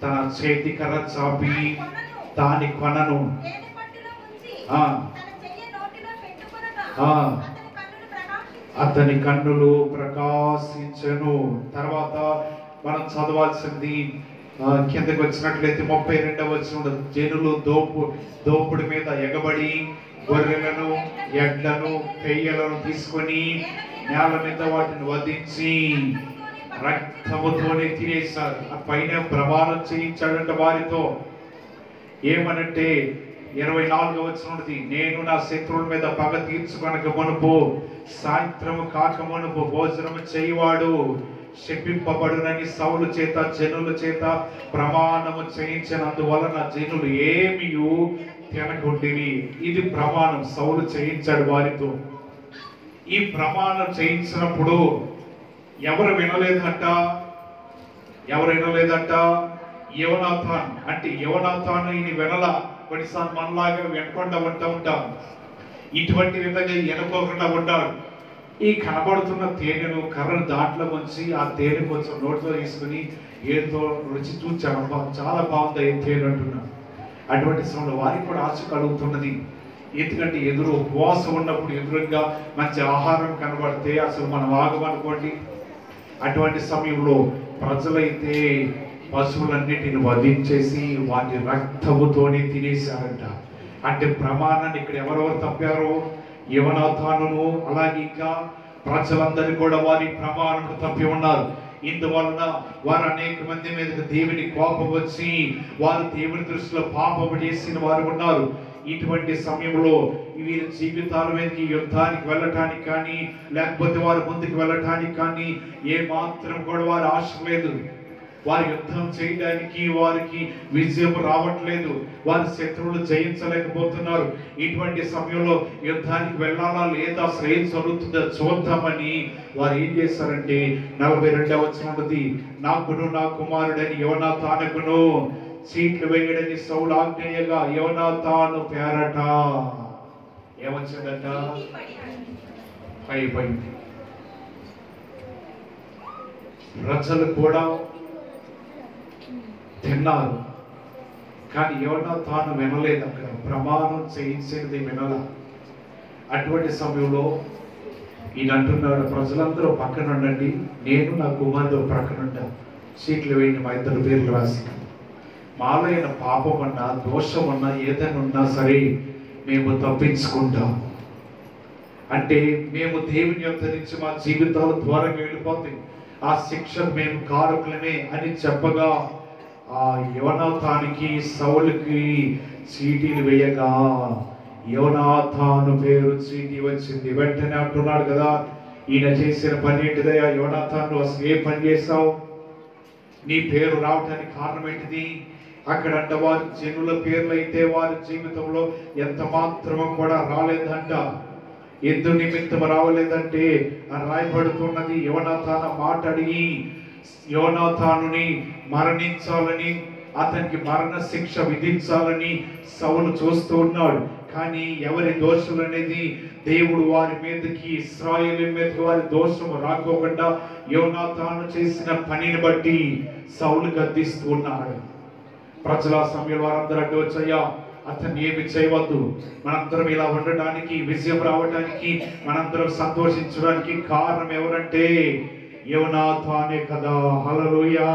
తన చేతి కర్ర చాపి దాని కొనను అతని కన్నులు ప్రకాశించెను. తర్వాత మనం చదవాల్సింది కిందకి వచ్చినట్లయితే 32వ వచనం. జనులు దోపుడి మీద ఎగబడి గొర్రెలను, ఎడ్లను, పెయ్యలను తీసుకొని నేల మీద వాటిని వధించి రక్తముతోనే తినేశారు. ఆ పైన ప్రమాణం చేయించాడంట వారితో. ఏమనంటే 24వ వచనం, నేను నా శత్రువుల మీద పగ తీర్చుకొనక మునుపు, సాయంత్రము కాక మునుపు భోజనము చేయువాడు శపింపబడునని సౌలు చేత జనుల చేత ప్రమాణము చేయించినందువలన జనులు ఏమీ తినకుండిరి. ఇది ప్రమాణం సౌలు చేయించాడు వారితో. ఈ ప్రమాణం చేయించినప్పుడు ఎవరు వినలేదంట? యోనాతాన్. అంటే యోనాతాను ఈయన వినల. కొన్నిసార్లు మనలాగా వినకుండా ఉంటాం. ఇటువంటి విధంగా వినుకోకుండా ఉంటాడు. ఈ కనబడుతున్న తేనెను కర్రను దాంట్లో ఉంచి ఆ తేనె కొంచెం నోటితో తీసుకుని ఏదో రుచి చూచాడు. చాలా బాగుంది ఏం తేనె అంటున్నాడు. అటువంటి సమయంలో వారికి కూడా ఆశ కలుగుతున్నది. ఎందుకంటే ఎదురు ఉపవాసం ఉన్నప్పుడు ఎదురుగా మంచి ఆహారం కనబడితే అసలు మనం ఆగమనుకోండి. అటువంటి సమయంలో ప్రజలైతే పశువులన్నిటిని వధించేసి వాటి రక్తముతోనే తినేశారంట. అంటే ప్రమాణాన్ని ఇక్కడ ఎవరెవరు తప్పారో? యోనాతానును, అలాగే ఇంకా ప్రజలందరూ కూడా వారి ప్రమాణం తప్పి ఉన్నారు. ఇందువలన వారు అనేక మంది మీద దేవుని కోపం వచ్చి వారు దేవుని దృష్టిలో పాపం చేసిన వారు ఉన్నారు. ఇటువంటి సమయంలో వీరి జీవితాల మీదకి యుద్ధానికి వెళ్ళటానికి కానీ, లేకపోతే వారు ముందుకు వెళ్ళటానికి కానీ ఏ మాత్రం కూడా వారు ఆశ లేదు. వారి యుద్ధం చేయడానికి వారికి విజయం రావట్లేదు. వారి శత్రువులు జయించలేకపోతున్నారు. ఇటువంటి సమయంలో యుద్ధానికి వెళ్ళాలా లేదా, అసలు ఏం జరుగుతుందో చూద్దామని వారు ఏం చేశారంటే 42వ వచనం ఉన్నది. నాకును నా కుమారుడని యోనాతానుకును చీట్లు వేయడని సౌలు ఆజ్ఞేయగా యోనాతాను పేరట ఏమొచ్చిందట? అయిపోయింది. ప్రజలు కూడా తిన్నారు, కానీ యోనాతాను వినలేదు. అక్కడ ప్రమాణం చేయించేది వినల. అటువంటి సమయంలో ఈయన అంటున్నాడు, ప్రజలందరూ పక్కన ఉండండి, నేను నా కుమారుడు ప్రక్కన ఉంటా, సీట్లు వేయండి, మా ఇద్దరు పేర్లు రాసి. మాలో అయిన పాపం అన్నా దోషం అన్నా ఏదైనా ఉన్నా సరే మేము తప్పించుకుంటాం. అంటే మేము దేవుని యొక్క నుంచి మా జీవితాలు దూరంగా వెళ్ళిపోతాయి, ఆ శిక్షకు మేము కారకులమే అని చెప్పగా ఆ యోనాతానికి సౌలుకి చీటీలు వేయగా యోనాతాను పేరు చీటీ వచ్చింది. వెంటనే అంటున్నాడు కదా, ఈయన చేసిన పని ఏంటిదయ్యా యోనాతాను, అసలు ఏ పని చేశావు? నీ పేరు రావడానికి కారణం ఏంటిది? అక్కడ అంట వారి జనుల పేర్లు అయితే వారి జీవితంలో ఎంత మాత్రము కూడా రాలేదంట. ఎందు నిమిత్తం రావలేదంటే రాయబడుతున్నది, యోనాతాను మాట అడిగి యోనాతానుని మరణించాలని, అతనికి మరణ శిక్ష విధించాలని సౌలు చూస్తూ ఉన్నాడు. కానీ ఎవరి దోషులు అనేది దేవుడు వారి మీదకి, ఇశ్రాయేలు మీదకి వారి దోషం రాకోకుండా యోనాతాను చేసిన పనిని బట్టి సౌలు గద్దిస్తూ ఉన్నాడు. ప్రజల సమయంలో వారందరూ అడ్డు వచ్చాయా, అతన్ని ఏమి చేయవద్దు, మనందరం ఇలా ఉండడానికి, విజయం రావడానికి, మనందరం సంతోషించడానికి కారణం ఎవరంటే యోనాతానే కదా. హల్లెలూయా.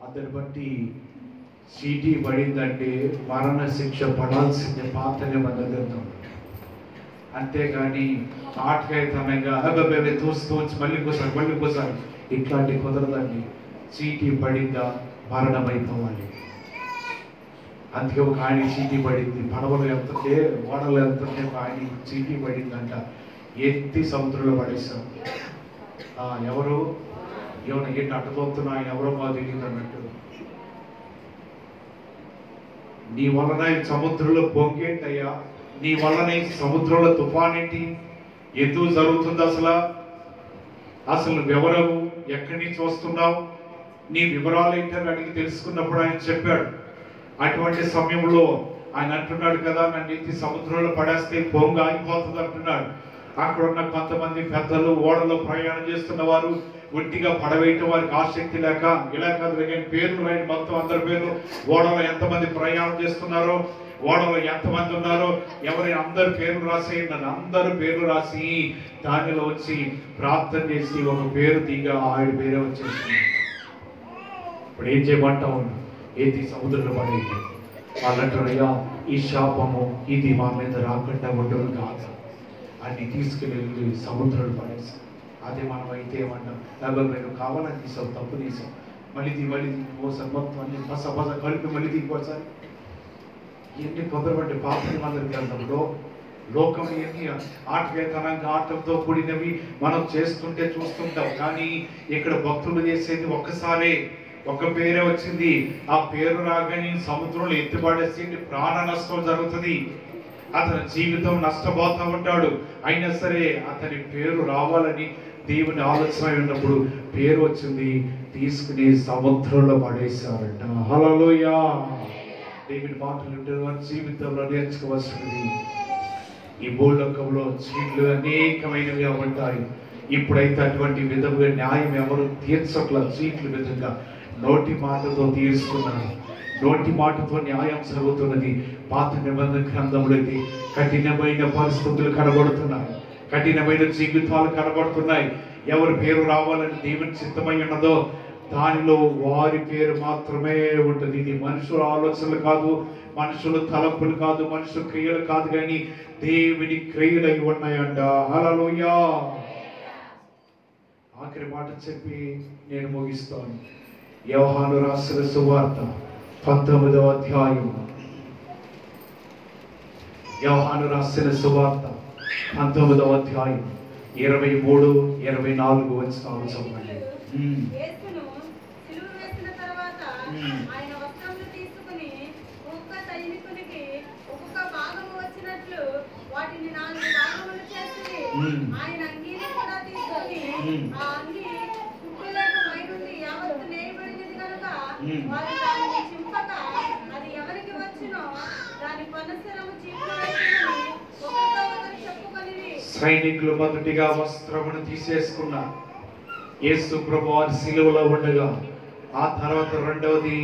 అతని బట్టి చీటీ పడిందంటే మరణ శిక్ష పడాల్సిందే పాత నిబంధన గ్రంథం. అంతేగాని ఆటకాయతనంగా అబ్బాయి తోసి మళ్ళీ పోసారు ఇట్లాంటి కుదరదండి. చీటీ పడిందా మరణం అయిపోవాలి. అందుకే ఒక ఆయన చీటీ పడింది, పడవలు వెళ్తుంటే ఓడలు వెళ్తుంటే ఒక ఆయన చీటీ పడిందంట. ఎత్తి సముద్రంలో పడేశారు. ఎవరు ఏమైనా ఏంటి అడ్డుపోతున్నా ఆయన ఎవరో మాకు తెలియదు అన్నట్టు. నీ వలన ఈ సముద్రంలో పొంగేంటయ్యా, నీ వలన ఈ సముద్రంలో తుఫానేంటి, ఎందుకు జరుగుతుంది అసలు నువ్వెవరవు, ఎక్కడి నుంచి వస్తున్నావు, నీ వివరాలు ఏంటని అడిగి తెలుసుకున్నప్పుడు ఆయన చెప్పాడు. అటువంటి సమయంలో ఆయన అంటున్నాడు కదా, నన్ను ఎత్తి సముద్రంలో పడేస్తే పొంగ ఆగిపోతుంది అంటున్నాడు. అక్కడ ఉన్న కొంతమంది పెద్దలు ఓడలో ప్రయాణం చేస్తున్న వారు ఒట్టిగా పడవేయటం వారికి ఆసక్తి లేక, ఇలా కాదు కానీ పేర్లు రాయండి, మొత్తం అందరి పేర్లు, ఓడలో ఎంతమంది ప్రయాణం చేస్తున్నారో, ఓడలో ఎంతమంది ఉన్నారో ఎవరి అందరి పేర్లు రాసేయండి అని అందరు పేర్లు రాసి దానిలో వచ్చి ప్రార్థన చేసి ఒక పేరు దిగా ఆయన పేరే వచ్చేసింది. ఇప్పుడు ఏం చేయమంటావు, ఏది సముద్రంలో పడేది. వాళ్ళంటారయ్యా ఈ శాపము ఇది మా మీద రాకుండా ఉండదు కాదు, అన్ని తీసుకుని సముద్రంలో పడేసి. అదే మనం అయితే ఏమన్నాం, డబ్బులు నేను కావాలని తీసావు, తప్పు తీసావు, మళ్ళీ ఓసారి మొత్తం అన్ని బస కలిపి మళ్ళీ దిగిపోసారి ఎన్ని కుదరబట్టి పాపని మందిరి గ్రంథంలో లోకం ఎన్ని ఆటవేతనంగా ఆటంతో కూడినవి మనం చేస్తుంటే చూస్తుంటాం. కానీ ఇక్కడ భక్తులు చేసేది ఒక్కసారే ఒక పేరే వచ్చింది. ఆ పేరు రాగానే సముద్రంలో ఎత్తిపడేసి ప్రాణ నష్టం జరుగుతుంది, అతని జీవితం నష్టపోతూ ఉంటాడు. అయినా సరే అతని పేరు రావాలని దేవుని ఆలోచన ఉన్నప్పుడు పేరు వచ్చింది, తీసుకుని సముద్రంలో పడేశారంట. హల్లెలూయా. దేవుని మాటలు వారి జీవితంలో నేర్చుకోవాల్సినది. ఈ భూలోకంలో చీట్లు అనేకమైనవి ఉంటాయి. ఇప్పుడైతే అటువంటి విధంగా న్యాయం ఎవరు తీర్చట్ల, చీట్ల విధంగా నోటి మాటతో తీరుస్తున్నారు, నోటి మాటతో న్యాయం జరుగుతున్నది. పాత నిబంధన గ్రంథంలో అయితే కఠినమైన పరిస్థితులు కనబడుతున్నాయి, కఠినమైన జీవితాలు కనబడుతున్నాయి. ఎవరి పేరు రావాలని దేవుని చిత్తమై ఉన్నదో దానిలో వారి పేరు మాత్రమే ఉంటుంది. ఇది మనుషుల ఆలోచనలు కాదు, మనుషుల తలపులు కాదు, మనుషుల క్రియలు కాదు, కానీ దేవుని క్రియలై ఉన్నాయంట. హల్లెలూయా. ఆఖరి మాట చెప్పి నేను ముగిస్తాను. యోహాను రాసిన సువార్త 19వ అధ్యాయం, యోహాను రాసిన సువార్త 19వ అధ్యాయం 23, 24 వచనాలు చదవండి. ఆయన వస్త్రములు తీసుకుని ఒక్కొక్క సైనికునికి ఒక్కొక్క భాగము వచ్చినట్లు వాటిని 4 భాగములు చేసి ఆయన అంగీని కూడా తీసుకుని ఆ అంగీ కుట్టులేక పైనుండి యావత్తు నేయబడినది కనుక వారు దానిని చింపక అది ఎవరికి వచ్చినో దాని పనసరము చీల్చివేయుటని ఒకరితో చెప్పుకొనిరి. సైనికులు మొదటిగా వస్త్రమును తీసేసుకున్నారు యేసు ప్రభువారు సిలువలో ఉండగా. ఆ తర్వాత రెండవది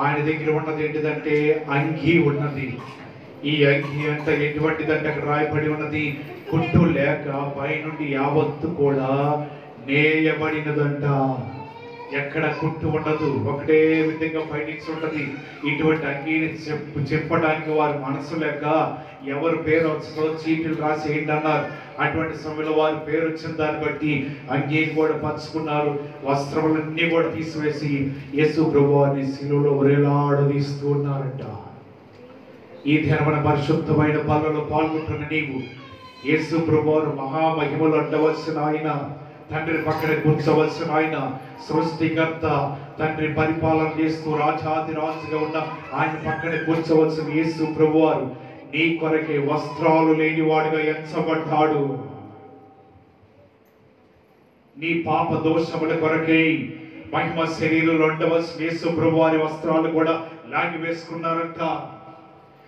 ఆయన దగ్గర ఉన్నది ఏంటిదంటే అంగీ ఉన్నది. ఈ అంగీ అంటే ఎటువంటిదంటే అక్కడ రాయబడి ఉన్నది, కుట్టు లేక పైనుండి యావత్తు కూడా నేయబడినదంట. ఎక్కడ కుట్టు ఉండదు, ఒకటే విధంగా పైనుంచి ఉంటది. ఇటువంటి అంగీని చెప్పడానికి వారి మనసు లేక ఎవరు పేరు వచ్చిందో చీటీలు రాసి ఏంటన్నారు. అటువంటి సమయంలో వారి పేరు వచ్చిన దాన్ని బట్టి అంగీని కూడా పంచుకున్నారు, వస్త్రములన్నీ కూడా తీసివేసి యేసు ప్రభువారిని శిలువలో వేలాడదీస్తూ ఉన్నారంట. ఈ దినమున పరిశుద్ధమైన పనులలో పాల్గొంటున్న నీవు యేసు ప్రభువారు మహామహిమలు ఉండవలసిన ఆయన, తండ్రి పక్కన కూర్చోవలసిన ఆయన, సృష్టికర్త, తండ్రి పరిపాలన చేస్తూ రాజాది రాజుగా ఉన్న ఆయన పక్కన కూర్చోవలసిన యేసు ప్రభువారు నీ కొరకే వస్త్రాలు లేనివాడుగా ఎంచబడ్డాడు. నీ పాప దోషముల కొరకే మహిమ శరీరంలో ఉండవలసిన యేసు ప్రభువారి వస్త్రాలు కూడా లాగి వేసుకున్నారంట.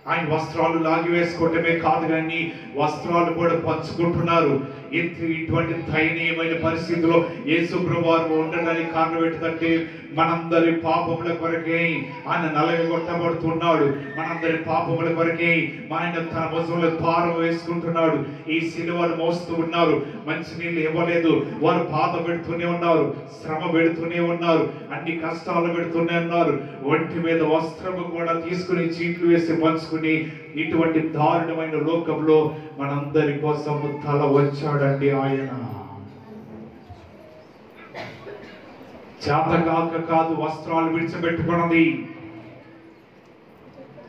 ఆయన వస్త్రాలు లాగి వేసుకోవటమే కాదు కానీ వస్త్రాలు కూడా పంచుకుంటున్నారు. ఇటువంటి దయనీయమైన పరిస్థితిలో యేసు ప్రభువారు ఉండడానికి కారణం ఏంటంటే మనందరి పాపముల కొరకే ఆయన నలగొట్టబడుతున్నాడు, మనందరి పాపముల కొరకే ఆయన తన భుజంలో భారం వేసుకుంటున్నాడు. ఈ సిలువను మోస్తూ ఉన్నారు, మంచి నీళ్ళు ఇవ్వలేదు, వారు బాధ పెడుతూనే ఉన్నారు, శ్రమ పెడుతూనే ఉన్నారు, అన్ని కష్టాలు పెడుతూనే ఉన్నారు. ఒంటి మీద వస్త్రము కూడా తీసుకుని చీట్లు వేసి పంచుకుని ఇటువంటి దారుణమైన లోకంలో మనందరి కోసం తల వచ్చాడండి ఆయన. చేతకాక కాదు వస్త్రాలు విడిచిపెట్టుకున్నది,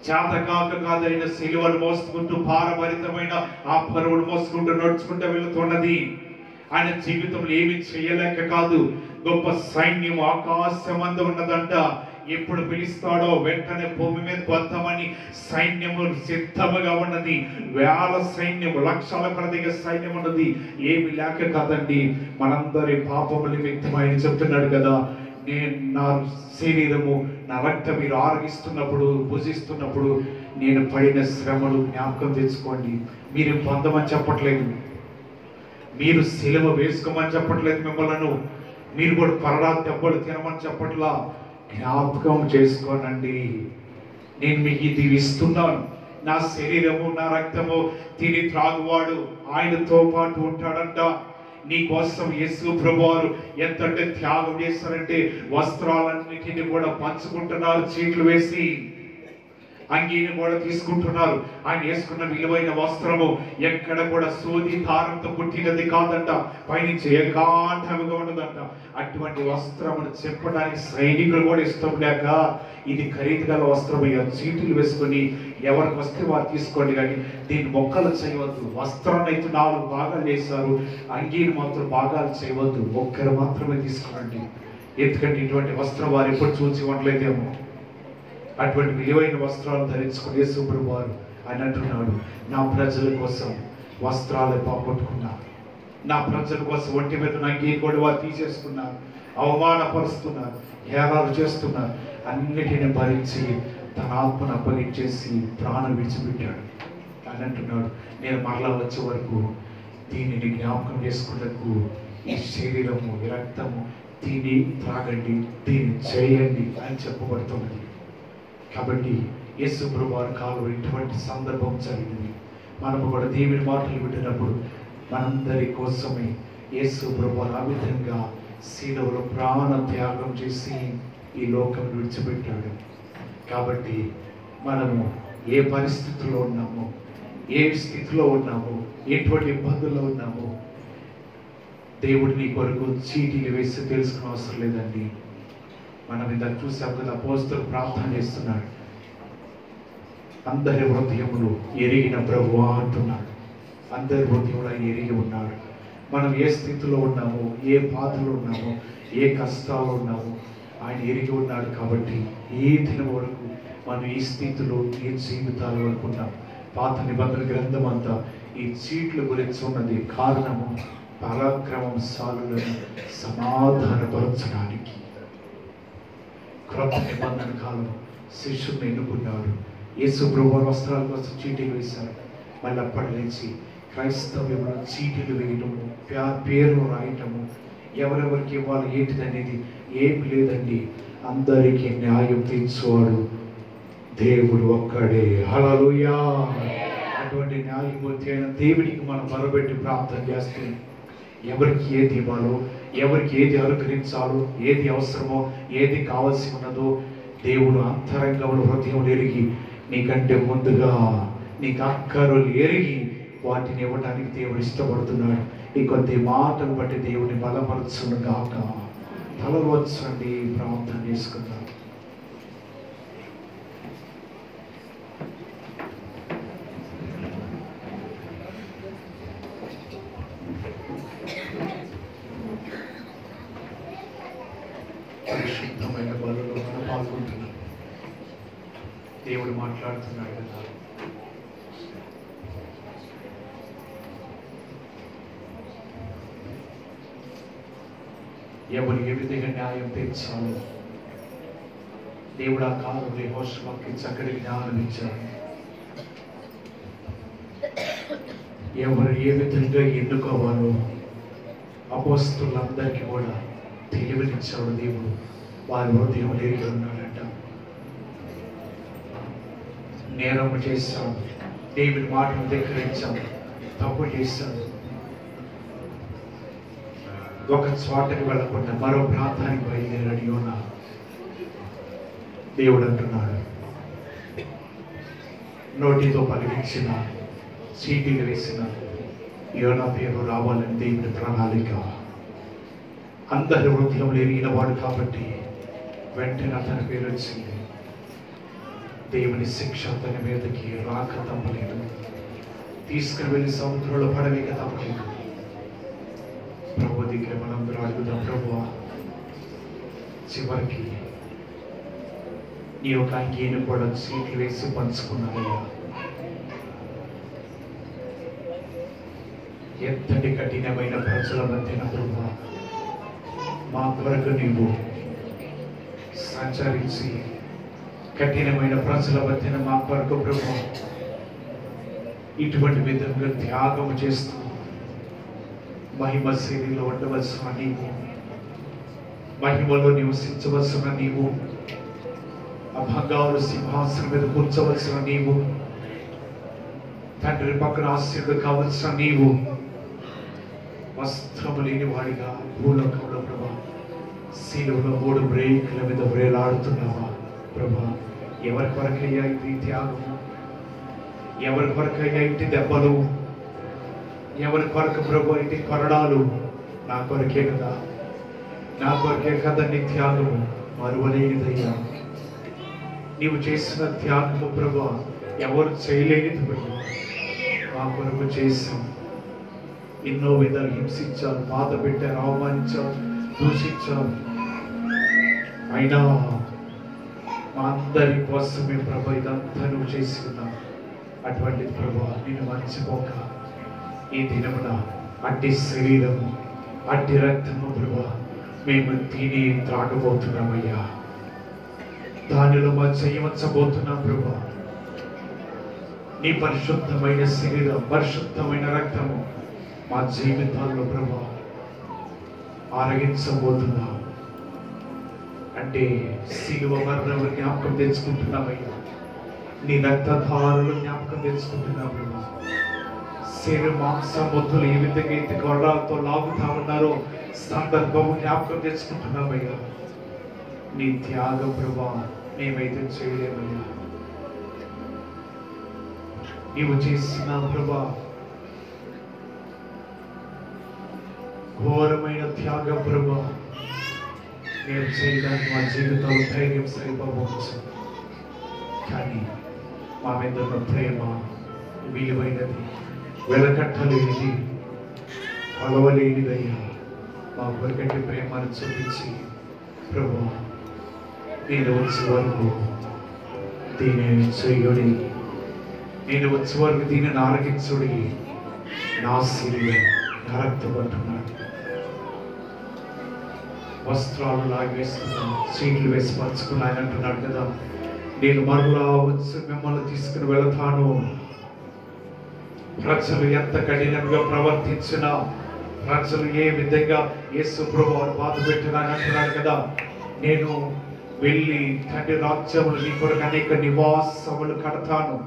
చేతకాక కాదైన సిలువను మోసుకుంటూ భారభరితమైన ఆ పరువును మోసుకుంటూ నడుచుకుంటూ వెళుతున్నది. ఆయన జీవితంలో ఏమి చేయలేక కాదు, గొప్ప సైన్యం ఆకాశమందు ఉన్నదంట. ఎప్పుడు పిలుస్తాడో వెంటనే భూమి మీద వద్దామని సైన్యము సిద్ధముగా ఉన్నది. వేల సైన్యము, లక్షల కొలదిగా సైన్యం ఉన్నది. ఏమి లేక కాదండి, మనందరి పాపముల నిమిత్తం ఆయన చెప్తున్నాడు కదా, నేను నా శరీరము నా రక్తం మీరు ఆరగిస్తున్నప్పుడు భుజిస్తున్నప్పుడు నేను పడిన శ్రమలు జ్ఞాపకం తెచ్చుకోండి. మీరు పొందమని చెప్పట్లేదు, మీరు సిలువ వేసుకోమని చెప్పట్లేదు మిమ్మల్ని, మీరు కూడా పరడా దెబ్బలు తినమని చెప్పట్లా. జ్ఞాపకం చేసుకోనండి, నేను మీకు ఇది ఇస్తున్నాను. నా శరీరము నా రక్తము తిని త్రాగువాడు ఆయనతో పాటు ఉంటాడంట. నీ కోసం యేసు ప్రభువారు ఎంతంటే త్యాగం చేస్తారంటే వస్త్రాలన్నిటిని కూడా పంచుకుంటున్నారు, చీట్లు వేసి అంగీని కూడా తీసుకుంటున్నారు. ఆయన వేసుకున్న విలువైన వస్త్రము ఎక్కడ కూడా సూది దారంతో పుట్టినది కాదంట, పైనుంచి ఏకాంతంగా ఉన్నదంట. అటువంటి వస్త్రమును చెప్పడానికి సైనికులు కూడా ఇష్టం లేక ఇది ఖరీదు గల వస్త్రం, చీటీలు వేసుకొని ఎవరికి వస్తే వారు తీసుకోండి, కానీ దీన్ని మొక్కలు చేయవద్దు. వస్త్రాన్ని అయితే 4 భాగాలు చేశారు, అంగీని మాత్రం భాగాలు చేయవద్దు, ఒక్కరు మాత్రమే తీసుకోండి. ఎందుకంటే ఇటువంటి వస్త్రం వారు ఎప్పుడు చూసి ఉండలేదేమో. అటువంటి విలువైన వస్త్రాలు ధరించుకునే యేసు ప్రభువారు ఆయన అంటున్నాడు, నా ప్రజల కోసం వస్త్రాలు పోగొట్టుకున్నారు, నా ప్రజల కోసం ఒంటి మీద నాకు కూడా వారు తీసేసుకున్నారు, అవమానపరుస్తున్నారు, హేళనలు చేస్తున్నారు. అన్నిటిని భరించి తన ఆత్మను అప్పగించేసి ప్రాణం విడిచిపెట్టాడు. అని అంటున్నాడు, నేను మరలా వచ్చే వరకు దీనిని జ్ఞాపకం చేసుకున్నకు ఈ శరీరము ఈ రక్తము తిని త్రాగండి, దీన్ని చేయండి అని చెప్పబడుతున్నది. కాబట్టి యేసు ప్రభువారి కాలంలో ఇటువంటి సందర్భం జరిగింది. మనము కూడా దేవుని మాటలు వింటున్నప్పుడు మనందరి కోసమే యేసు ప్రభువారు ఆ విధంగా శిలువలో ప్రాణ త్యాగం చేసి ఈ లోకం విడిచిపెట్టాడు. కాబట్టి మనము ఏ పరిస్థితుల్లో ఉన్నామో, ఏ స్థితిలో ఉన్నామో, ఎటువంటి ఇబ్బందుల్లో ఉన్నామో దేవుడిని కొరకు చీటీలు వేసి తెలుసుకునే అవసరం లేదండి. మనం ఇందాక చూసాం కదా, అపోస్తలుడు ప్రార్థన చేస్తున్నాడు, అందరి హృదయములు ఎరిగిన ప్రభువా అంటున్నాడు. అందరి హృదయంలో ఆయన ఎరిగి ఉన్నాడు. మనం ఏ స్థితిలో ఉన్నామో, ఏ బాధలో ఉన్నామో, ఏ కష్టాలు ఉన్నామో ఆయన ఎరిగి ఉన్నాడు. కాబట్టి ఈ దినం వరకు మనం ఈ స్థితిలో ఈ జీవితాలు అనుకున్నాం. పాత నిబంధన గ్రంథం అంతా ఈ చీట్ల గురించి ఉన్నది. కారణము పరాక్రమశాలులను సమాధానపరచడానికి. క్రొత్త నిబంధన కాలం శిష్యుని ఎన్నుకున్నాడు. యేసు ప్రభువారు వస్త్రాల కోసం చీటీలు వేశారు. మళ్ళీ అప్పటి నుంచి క్రైస్తవ్యంలో చీటీలు వేయటము, పేర్లు రాయటము, ఎవరెవరికి ఇవ్వాలి ఏంటిదనేది ఏమి లేదండి. అందరికీ న్యాయం తీర్చువాడు దేవుడు ఒక్కడే. హల్లెలూయా. అటువంటి న్యాయమూర్తి అయిన దేవుడికి మనం మొరబెట్టి ప్రార్థన చేస్తే ఎవరికి ఏది ఇవ్వాలో, ఎవరికి ఏది అనుగ్రహించాలో, ఏది అవసరమో, ఏది కావాల్సి ఉన్నదో దేవుడు అంతరంగంలో హృదయంలో ఎరిగి నీకంటే ముందుగా నీకు అక్కరులు ఎరిగి వాటిని ఇవ్వడానికి దేవుడు ఇష్టపడుతున్నాడు. ఈ కొద్ది మాటలు బట్టి దేవుని బలపరచును గాక. తలవచ్చండి, ప్రార్థన చేసుకుందాం. పరిశుద్ధమైన బలులో మనం పాల్గొంటున్నాం. దేవుడు మాట్లాడుతున్నాడు కదా, ఎవరు ఏ విధంగా న్యాయం తీర్చాలో దేవుడు ఆ కాలంలో యెహోషువకి చక్కటి జ్ఞానం ఇచ్చాడు. ఎవరు ఏ విధంగా ఎన్నుకోవాలో అపోస్తలులందరికీ కూడా తెలివినిచ్చాడు దేవుడు. వారి హృదయం ఎరిగి ఉన్నాడంట. నేరం చేశాం, దేవుని మాటను ధిక్కరించాం, తప్పు చేశాం, ఒక చోటకి వెళ్ళకుండా మరో ప్రాంతానికి బయలుదేరాడు యోనా. దేవుడు అంటున్నాడు, నోటితో పలికించిన చీటీలు వేసిన యోనా పేరు రావాలని దేవుని ప్రణాళిక. అందరి హృదయంలో ఎరిగిన వాడు కాబట్టి వెంటనే అతని పేరు వచ్చింది. దేవుని శిక్ష తన మీదకి రాక తప్పలేదు. తీసుకుని వెళ్ళి సముద్రంలో పడవేక తప్పలేదు. ప్రభు దగ్గర మనందరూ అడుగుదాం, ప్రభువా చివరికి నీ యొక్క అంగీని కూడా సీట్లు వేసి పంచుకున్నావయ్యా. ఎంతటి కఠినమైన ప్రజల మధ్యన ప్రభువా మా కొరకు నీవు సంచరించి కఠినమైన ప్రజల మధ్యన మా కొరకు ప్రభువా ఇటువంటి విధంగా త్యాగం చేస్తూ మహిమ శైలిలో ఉండవలసిన నీవు, మహిమలో నివసించవలసిన నీవు, ఆ బంగారు సింహాసనం మీద కూర్చోవలసిన నీవు, తండ్రి పక్కన ఆశీర్డు కావలసిన నీవు, వస్త్రము లేని వాడిగా భూలోకంలో ప్రభా శిలువలో 3 బ్రేకుల మీద వ్రేలాడుతున్నావా ప్రభా? ఎవరి కొరకయ్యా ఇది త్యాగము? ఎవరి కొరకయ్యా ఇంటి దెబ్బలు? ఎవరి కొరకు ప్రభు ఇంటి కొరడాలు? నా కొరకే కదా, నా కొరకే కదా నీ త్యాగము మరువలేనిదయ్యా. నీవు చేసిన త్యాగము ప్రభు ఎవరు చేయలేనిది ప్రభు. మా కొరకు చేశాం. ఎన్నో విధాలు హింసించారు, బాధ పెట్టారు, అవమానించారు, దూషించారు. అయినా మా అందరి కోసమే ప్రభు ఇదంతా నువ్వు చేసి ఉన్నావు. అటువంటి ప్రభు నేను మర్చిపోక ఈ దినమున అట్టి శరీరము అట్టి రక్తము ప్రభు మేము తిని త్రాగబోతున్నామయ్యా. దానిలో మా చేయవచ్చబోతున్నాం ప్రభు. నీ పరిశుద్ధమైన శరీరం, పరిశుద్ధమైన రక్తము మా జీవితాల్లో ప్రభు ఆరగించబోతున్నాం. అంటే శిలువ మరణం జ్ఞాపకం తెచ్చుకుంటున్నామయ్యా. నీ రక్తధారులు జ్ఞాపకం తెచ్చుకుంటున్నాం ప్రభు. శరీర మాంస మొత్తులు ఏ విధంగా అయితే గొర్రాలతో లాగుతా ఉన్నారో సందర్భము జ్ఞాపకం తెచ్చుకుంటున్నామయ్యా. నీ త్యాగం ప్రభా మేమైతే చేయలేమయ్యా. నీవు చేసిన ప్రభా ఘోరమైన త్యాగం ప్రభా మేము చేయడానికి మా జీవితంలో ధైర్యం సరిపోవచ్చు. కానీ మా మీద ఉన్న ప్రేమ విలువైనది, వెలకట్టలేనిది, కొలవలేనిదయ్యా. మా కొరకటి ప్రేమను చూపించి ప్రభు నేను వచ్చే వరకు దీనిని చేయుడి, నేను వచ్చే వరకు దీనిని ఆరగించుడి. నా శరీరం రక్తపడుతున్నాడు. వస్త్రాలు లాగేస్తున్నాను, సీట్లు వేసి పంచుకున్నాను అంటున్నాడు కదా. నేను మరలా వచ్చి మిమ్మల్ని తీసుకుని వెళతాను. ప్రజలు ఎంత కఠినంగా ప్రవర్తించినా, ప్రజలు ఏ విధంగా యేసు ప్రభువును బాధ పెట్టినా అంటున్నాడు కదా. నేను వెళ్ళి తండ్రి రాజ్యములు నీ కొరకు అనేక నివాసములు కడతాను,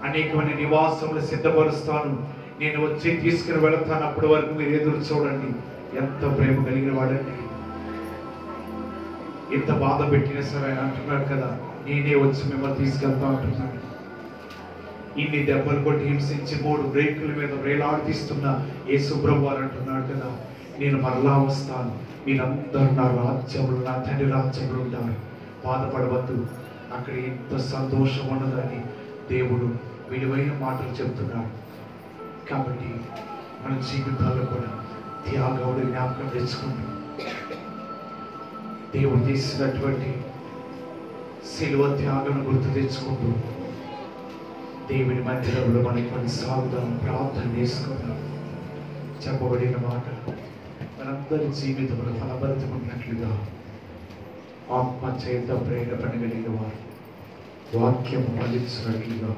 అనేకమైన నివాసములు సిద్ధపరుస్తాను. నేను వచ్చి తీసుకుని వెళతాను. అప్పటి వరకు మీరు ఎదురు చూడండి. ఎంత ప్రేమ కలిగిన వాడండి. ఎంత బాధ పెట్టినా సరే అంటున్నాడు కదా, నేనే వచ్చి మిమ్మల్ని తీసుకెళ్తా అంటున్నాడు. ఇన్ని దెబ్బలు కొట్టి హింసించి 3 బ్రేకుల మీద వేలాడుతీస్తున్న యేసు ప్రభువు అంటున్నాడు కదా, నేను మరలా వస్తాను. మీరందరూ నా రాజ్యంలో, నా తండ్రి రాజ్యంలో ఉంటారు. బాధపడవద్దు, అక్కడ ఎంత సంతోషం ఉన్నదని దేవుడు విలువైన మాటలు చెప్తున్నాడు. కాబట్టి మన జీవితాల్లో కూడా త్యాగముడు జ్ఞాపకం తెచ్చుకుంటాం. దేవుడు చేసినటువంటి శిలువ త్యాగం గుర్తు తెచ్చుకుంటూ దేవుని మందిరంలో మనకి కొనసాగుదాం, ప్రార్థన చేసుకుందాం. చెప్పబడిన మాట మనందరి జీవితంలో ఫలభరితమైనట్లుగా ఆత్మ చేత ప్రేరేపణగలిగిన వారు వాక్యం ఫలించినట్లుగా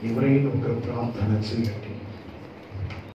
ఎవరైనా ఒకరు ప్రార్థన చేయండి.